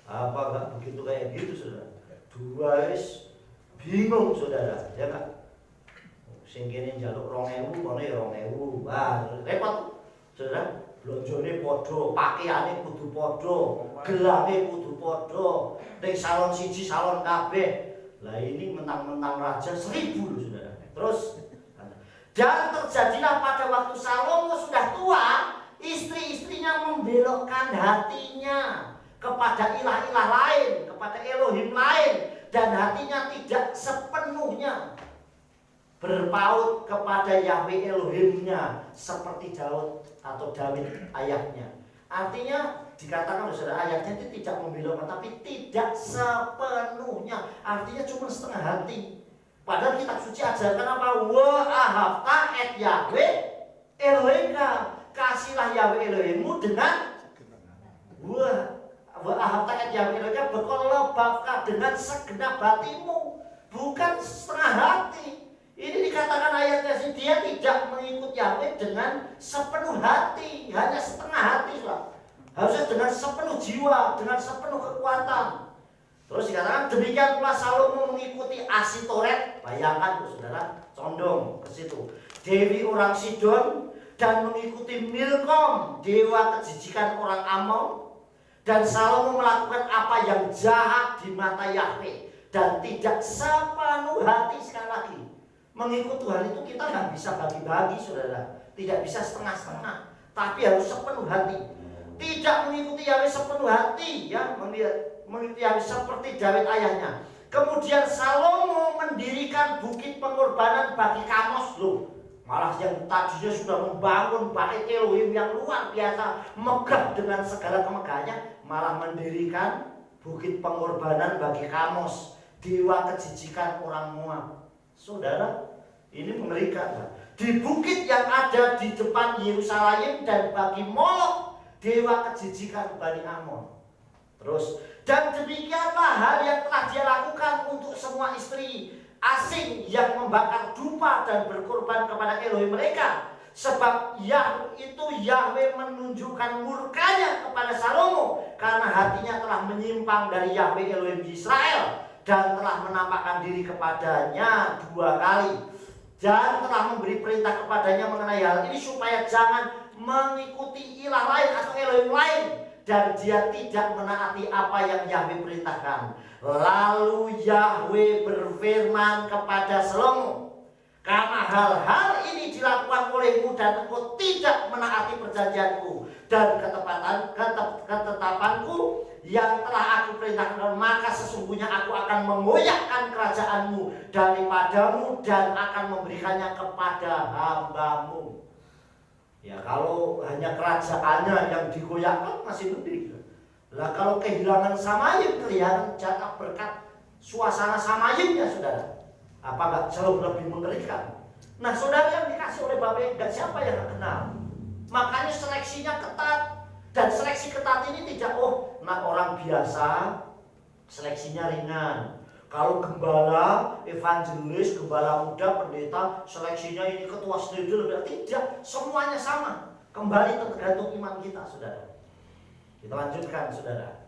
Apa enggak begitu kayak gitu saudara? 2 bingung saudara, ya enggak? Sing kene njaluk 2000, kono ya 2000. Wah, repot saudara. Blonjone padha, pakaiane kudu padha, gelange kudu padha. Ning salon siji salon kabeh. Lah ini mentang-mentang raja 1000 loh saudara. Terus dan terjadilah pada waktu Salomo sudah tua, istri-istrinya membelokkan hatinya kepada ilah-ilah lain, kepada Elohim lain, dan hatinya tidak sepenuhnya berpaut kepada Yahweh Elohimnya seperti Daud atau David ayahnya. Artinya dikatakan oleh saudara, ayatnya itu tidak membelokkan, tapi tidak sepenuhnya. Artinya cuma setengah hati. Padahal kitab suci ajarkan apa? Wa ahabta et Yahweh Eloheka. kasihlah Yahweh Elohimmu dengan Ahaftakat Yahweh Elohimmu berkolobaka dengan segenap hatimu, bukan setengah hati. Ini dikatakan ayatnya sih, dia tidak mengikut Yahweh dengan sepenuh hati, hanya setengah hati lah. Harusnya dengan sepenuh jiwa, dengan sepenuh kekuatan. Terus dikatakan demikian pula Salomo mengikuti Asitoret. Bayangkan tuh saudara, condong ke situ. Dewi orang Sidon, dan mengikuti Milkom, dewa kejijikan orang Amon. Dan Salomo melakukan apa yang jahat di mata Yahweh dan tidak sepenuh hati. Sekali lagi, mengikut Tuhan itu kita nggak bisa bagi-bagi, saudara. Tidak bisa setengah-setengah, tapi harus sepenuh hati. Tidak mengikuti Yahweh sepenuh hati, ya, mengikuti Yahweh seperti Daud ayahnya. Kemudian Salomo mendirikan bukit pengorbanan bagi Kamos, loh. Malah yang tadinya sudah membangun bait Elohim yang luar biasa, megah dengan segala kemegahannya, malah mendirikan bukit pengorbanan bagi Kamos, dewa kejijikan orang Moab. Saudara, ini mengerikan. Di bukit yang ada di depan Yerusalem dan bagi Molok, dewa kejijikan Bani Amon. Terus, dan demikianlah hal yang telah dia lakukan untuk semua istri asing yang membakar dupa dan berkorban kepada Elohim mereka. Sebab Yahweh menunjukkan murkanya kepada Salomo karena hatinya telah menyimpang dari Yahweh Elohim Israel dan telah menampakkan diri kepadanya 2 kali dan telah memberi perintah kepadanya mengenai hal ini supaya jangan mengikuti ilah lain atau Elohim lain, dan dia tidak menaati apa yang Yahweh perintahkan. Lalu Yahweh berfirman kepada Salomo, karena hal-hal ini dilakukan olehmu dan engkau tidak menaati perjanjianku dan ketetapanku yang telah aku perintahkan, maka sesungguhnya aku akan mengoyakkan kerajaanmu daripadamu dan akan memberikannya kepada hambamu. Ya, kalau hanya kerajaannya yang digoyahkan masih mending. Lah kalau kehilangan Samayim, kelihatan jatah berkat suasana Samayimnya, saudara. Apa enggak jauh lebih mengerikan? Nah, saudara yang dikasih oleh Bapak, enggak siapa yang enggak kenal. Makanya seleksinya ketat. Dan seleksi ketat ini tidak, orang biasa seleksinya ringan. Kalau gembala, evangelis, gembala muda, pendeta, seleksinya ini ketua studi, tidak, semuanya sama. Kembali tergantung iman kita, saudara. Kita lanjutkan, saudara.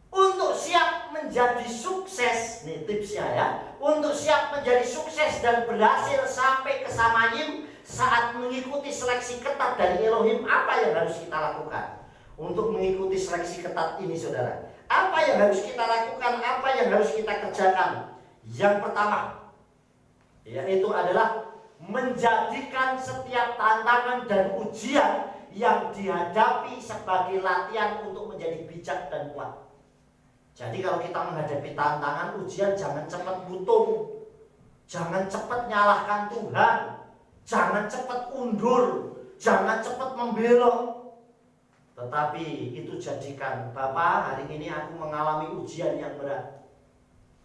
Untuk siap menjadi sukses, nih tipsnya ya. Untuk siap menjadi sukses dan berhasil sampai ke Samayim saat mengikuti seleksi ketat dari Elohim, apa yang harus kita lakukan? Untuk mengikuti seleksi ketat ini, saudara, apa yang harus kita lakukan? Apa yang harus kita kerjakan? Yang pertama, yaitu adalah menjadikan setiap tantangan dan ujian yang dihadapi sebagai latihan untuk menjadi bijak dan kuat. Jadi kalau kita menghadapi tantangan, ujian, jangan cepat butung, jangan cepat nyalahkan Tuhan, jangan cepat undur, jangan cepat membelok. Tetapi itu jadikan, Bapak, hari ini aku mengalami ujian yang berat,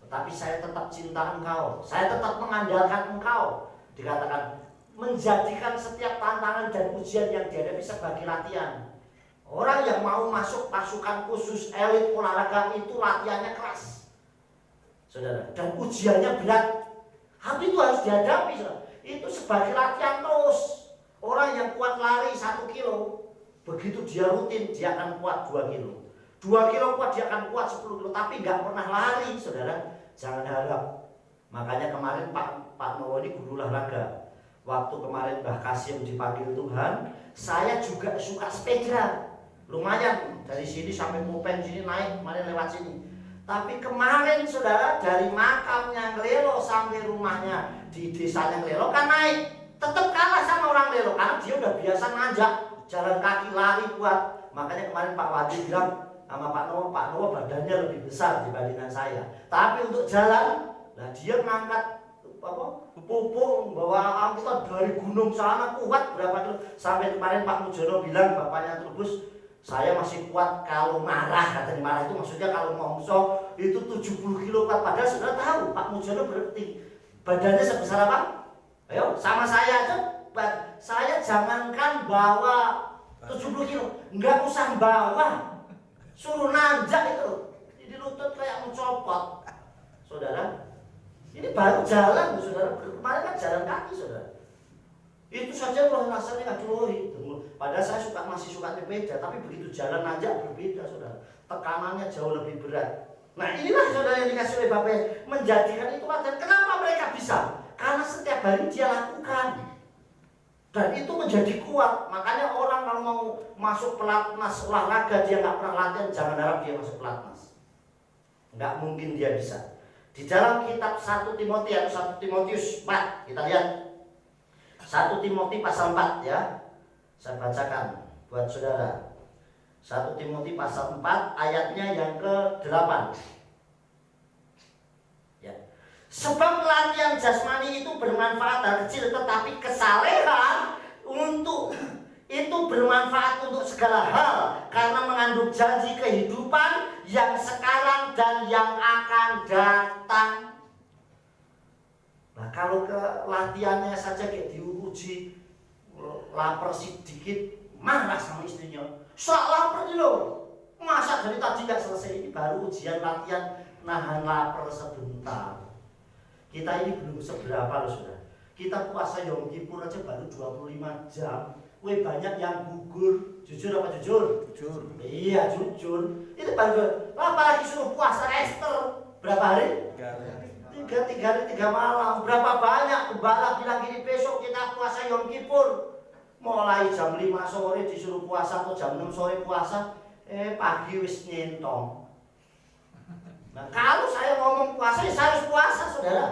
tetapi saya tetap cinta engkau, saya tetap mengandalkan engkau. Dikatakan menjadikan setiap tantangan dan ujian yang dihadapi sebagai latihan. Orang yang mau masuk pasukan khusus elit olahraga itu latihannya keras, saudara, dan ujiannya berat. Tapi itu harus dihadapi, saudara. Itu sebagai latihan terus. Orang yang kuat lari 1 kilo, begitu dia rutin, dia akan kuat 2 kilo. 2 kilo kuat, dia akan kuat 10 kilo. Tapi nggak pernah lari, saudara. Jangan harap. Makanya kemarin Pak Nowo ini guru olahraga. Waktu kemarin Mbah Kasim dipanggil Tuhan, saya juga suka sepeda. Lumayan, dari sini sampai Mupen sini naik, kemarin lewat sini. Tapi kemarin, saudara, dari makamnya Ngelelo sampai rumahnya di desanya Ngelelo kan naik. Tetap kalah sama orang Ngelelo, karena dia udah biasa nanjak, jalan kaki, lari kuat. Makanya kemarin Pak Wadi bilang sama Pak Nowo badannya lebih besar dibandingkan saya. Tapi untuk jalan, nah dia ngangkat pupuk, bawa angkutan dari gunung sana kuat berapa kilo. Sampai kemarin Pak Mujono bilang, bapaknya Trubus, saya masih kuat kalau marah. Katanya marah itu maksudnya kalau ngomso itu 70 kilo kuat. Padahal sudah tahu Pak Mujono berarti badannya sebesar apa? Ayo, sama saya aja saya jangankan bawa 70 kilo, nggak usah bawa, suruh nanjak itu, ini lutut kayak mau copot, saudara. Ini baru jalan, saudara. Kemarin kan jalan kaki, saudara. Itu saja rasanya nggak kilori. Padahal saya masih suka sepeda, tapi begitu jalan nanjak berbeda, saudara. Tekanannya jauh lebih berat. Nah inilah saudara yang dikasih oleh Bapak menjadikan itu latihan. Kenapa mereka bisa? Karena setiap hari dia lakukan. Dan itu menjadi kuat. Makanya orang kalau mau masuk pelatnas olahraga dia nggak pernah latihan, jangan harap dia masuk pelatnas. Nggak mungkin dia bisa. Di dalam kitab 1 Timotius atau 1 Timotius 4, kita lihat 1 Timotius pasal 4 ya. Saya bacakan buat saudara. 1 Timotius pasal 4 ayatnya yang ke-8. Ya. Sebab latihan jasmani itu bermanfaat dari kecil, tetapi kesalehan itu bermanfaat untuk segala hal karena mengandung janji kehidupan yang sekarang dan yang akan datang. Nah, kalau ke latihannya saja kayak diuji lapar sedikit, marah sama istrinya. Sok lapar nih loh. Masa dari tadi nggak selesai, ini baru ujian latihan nahan lapar sebentar. Kita ini belum seberapa loh sudah. Kita puasa Yom Kippur aja baru 25 jam. Wih banyak yang gugur. Jujur apa jujur? Jujur. Iya jujur. Itu baru. Apalagi suruh puasa Esther berapa hari? 3 hari 3 malam. Berapa banyak gembala bilang gini, besok kita puasa Yom Kippur. Mulai jam 5 sore disuruh puasa atau jam 6 sore puasa. Pagi wis nyentong. Nah kalau saya ngomong puasa, ya saya harus puasa saudara.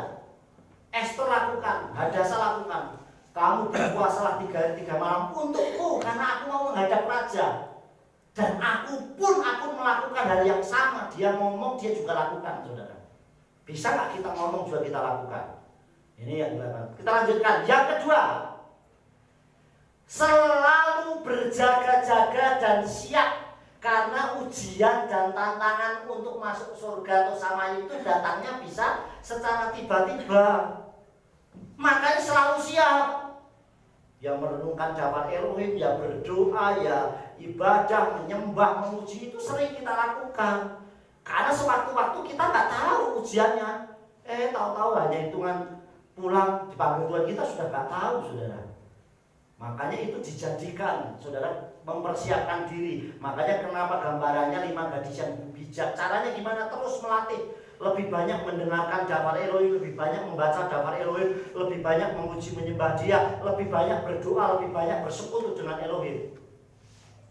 Esther lakukan, Hadasa lakukan. Kamu berpuasalah 3 hari 3 malam untukku, karena aku mau menghadap raja. Dan aku melakukan hal yang sama. Dia ngomong, dia juga lakukan saudara. Bisa nggak kita ngomong juga kita lakukan? Ini yang dilakukan. Kita lanjutkan. Yang kedua, selalu berjaga-jaga dan siap. Karena ujian dan tantangan untuk masuk surga atau sama itu datangnya bisa secara tiba-tiba. Makanya selalu siap. Ya merenungkan daftar Elohim, ya berdoa, ya ibadah, menyembah, memuji itu sering kita lakukan. Karena sewaktu-waktu kita nggak tahu ujiannya. Tahu-tahu hanya hitungan pulang dipanggil Tuhan kita sudah nggak tahu saudara. Makanya itu dijadikan saudara mempersiapkan diri. Makanya kenapa gambarannya 5 gadis yang bijak. Caranya gimana? Terus melatih. Lebih banyak mendengarkan daftar Elohim, lebih banyak membaca daftar Elohim, lebih banyak memuji menyembah Dia, lebih banyak berdoa, lebih banyak bersekutu dengan Elohim.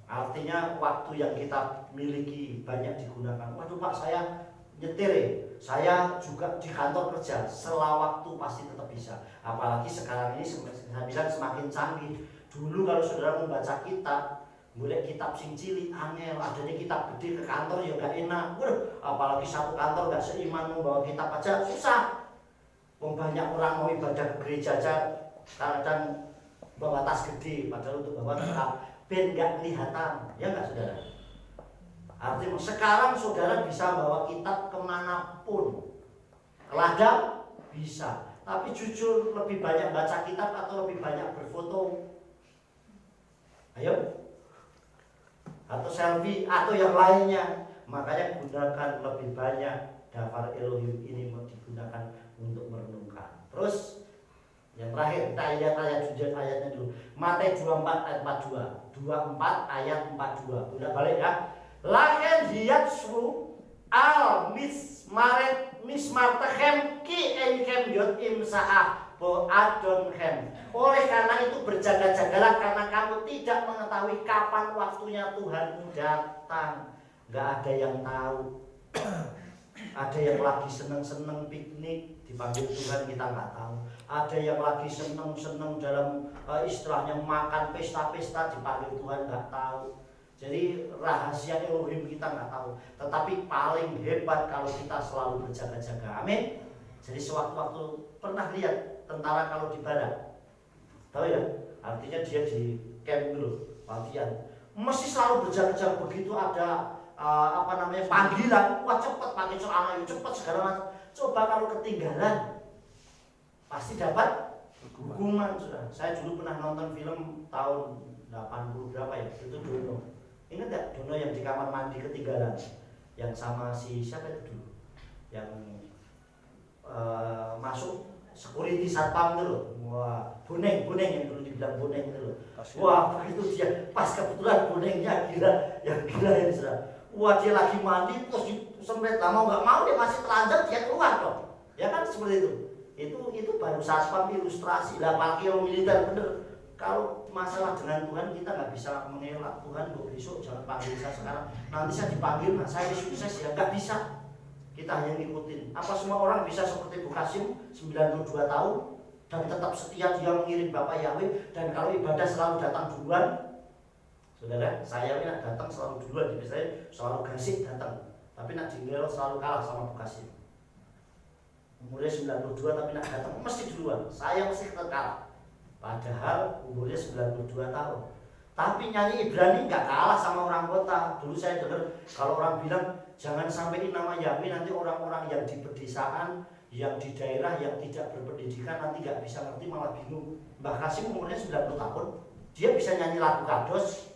Artinya waktu yang kita miliki banyak digunakan. Waduh Pak, saya nyetir, saya juga di kantor kerja, sela waktu pasti tetap bisa. Apalagi sekarang ini saya bilang semakin canggih. Dulu kalau saudara membaca kitab, mulai kitab sing cilik angel, adanya kitab gede ke kantor ya gak enak. Apalagi satu kantor gak seiman membawa kitab aja susah. Banyak orang mau ibadah ke gereja aja kadang bawa tas gede, padahal untuk bawa tetap ben gak kelihatan, ya gak saudara? Artinya sekarang saudara bisa bawa kitab kemanapun, ke ladang bisa. Tapi jujur lebih banyak baca kitab atau lebih banyak berfoto? Ayo. Atau selfie atau yang lainnya. Makanya gunakan lebih banyak daftar Elohim ini mau digunakan untuk merenungkan. Terus yang terakhir kita lihat ayatnya dulu. Matius 24 ayat 42. 24 ayat 42. Udah balik ya. Laken hiyatsru al mismartechem ki enkem yot imsaah bo adonhem. Oleh karena itu berjaga-jagalah karena kamu tidak mengetahui kapan waktunya Tuhanmu datang. Gak ada yang tahu. Ada yang lagi seneng-seneng piknik dipanggil Tuhan kita nggak tahu. Ada yang lagi seneng-seneng dalam istilahnya makan pesta-pesta dipanggil Tuhan nggak tahu. Jadi rahasia Elohim kita nggak tahu. Tetapi paling hebat kalau kita selalu berjaga-jaga. Amin. Jadi sewaktu-waktu pernah lihat tentara kalau di barat, tahu ya? Artinya dia di camp dulu latihan. Mesti selalu berjaga-jaga begitu ada panggilan, wah cepet pakai celana, cepet segala macam. Coba kalau ketinggalan, pasti dapat Hukuman sudah. Saya dulu pernah nonton film tahun 80 berapa ya? Itu Dono. Ingat gak Dono yang di kamar mandi ketinggalan? Yang sama si siapa itu dulu? Yang masuk security satpam itu loh. Wah, boneng yang dulu dibilang boneng itu loh. Wah, begitu dia pas kebetulan bonengnya gila, yang sudah. Wah, dia lagi mandi terus disempet, mau nggak mau dia masih telanjang, dia keluar dong. Ya kan seperti itu. Itu baru satpam ilustrasi lah, pakai militer bener. Kalau masalah dengan Tuhan kita nggak bisa mengelak Tuhan, kok besok jangan panggil saya sekarang. Nanti saya dipanggil, nah saya sukses ya nggak bisa. Kita hanya ngikutin. Apa semua orang bisa seperti Bu Kasim 92 tahun dan tetap setia dia mengiring Bapak Yahweh, dan kalau ibadah selalu datang duluan? Saudara, saya ini datang selalu duluan, jadi saya selalu gasik datang. Tapi nak jinggel selalu kalah sama Bu Kasim. Umurnya 92 tapi nak datang mesti duluan. Saya mesti tetap kalah. Padahal umurnya 92 tahun. Tapi nyanyi Ibrani nggak kalah sama orang kota. Dulu saya dengar kalau orang bilang jangan sampai nama Yahweh, nanti orang-orang yang di pedesaan, yang di daerah yang tidak berpendidikan nanti nggak bisa ngerti, malah bingung. Mbah Kasim umurnya 90 tahun, dia bisa nyanyi lagu kados.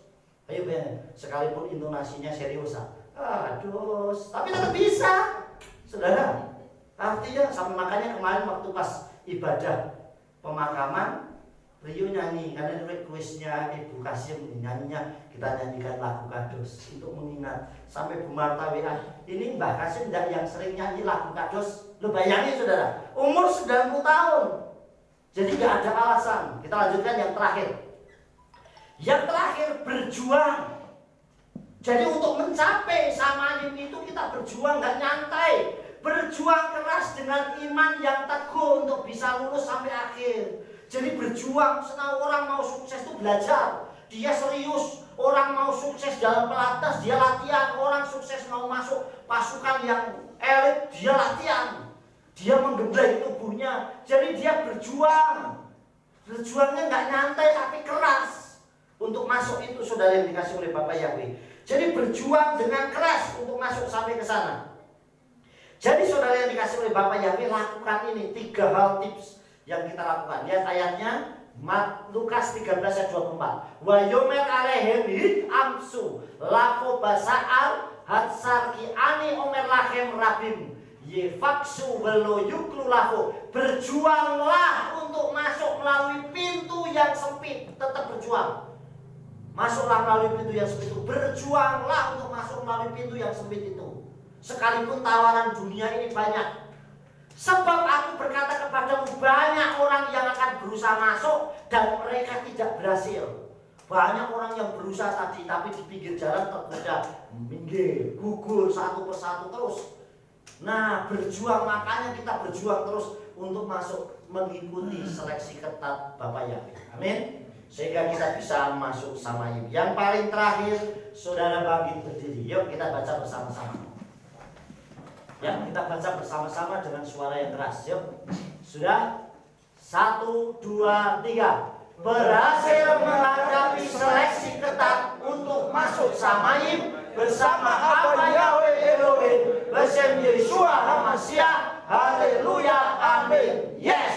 Ayo bayangin, sekalipun intonasinya serius, kados, tapi tetap bisa, saudara. Artinya sampai makanya kemarin waktu pas ibadah pemakaman, Rio nyanyi, karena requestnya Ibu Kasim nyanyinya, kita nyanyikan lagu kados untuk mengingat. Sampai Bu Marta WA, ini Mbah Kasim yang sering nyanyi lagu kados. Lo bayangin saudara, umur 90 tahun. Jadi gak ada alasan. Kita lanjutkan yang terakhir. Yang terakhir, berjuang. Jadi untuk mencapai Samayim itu kita berjuang, gak nyantai. Berjuang keras dengan iman yang teguh untuk bisa lulus sampai akhir. Jadi berjuang, senang orang mau sukses itu belajar, dia serius. Orang mau sukses dalam pelatnas, dia latihan. Orang sukses mau masuk pasukan yang elit, dia latihan. Dia menggembleng tubuhnya. Jadi dia berjuang. Berjuangnya nggak nyantai tapi keras untuk masuk itu, saudara yang dikasih oleh Bapak Yahweh. Jadi berjuang dengan keras untuk masuk sampai ke sana. Jadi saudara yang dikasih oleh Bapak Yahweh, lakukan ini 3 hal tips yang kita lakukan. Lihat ayatnya, Lukas 13 ayat 24. Wa yomer alehem hit amsu lafo basa'al hatsarki ani omer lahem rabim yefaksu velo yuklu lafo. Berjuanglah untuk masuk melalui pintu yang sempit. Tetap berjuang. Masuklah melalui pintu yang sempit itu. Berjuanglah untuk masuk melalui pintu yang sempit itu. Sekalipun tawaran dunia ini banyak. Sebab aku berkata kepadamu, banyak orang yang akan berusaha masuk dan mereka tidak berhasil. Banyak orang yang berusaha tadi, tapi di pinggir jalan tergoda, minggir, gugur satu persatu terus. Nah, berjuang, makanya kita berjuang terus untuk masuk mengikuti seleksi ketat Bapak Yahweh. Amin. Sehingga kita bisa masuk Samayim. Yang paling terakhir, saudara bangkit berdiri. Yuk kita baca bersama-sama. Ya, kita baca bersama-sama dengan suara yang keras. Yuk. Sudah? 1, 2, 3. Berhasil menghadapi seleksi ketat untuk masuk Samayim bersama Abba Yahweh Elohim, Besem Yeshua HaMashiach. Haleluya. Amin. Yes.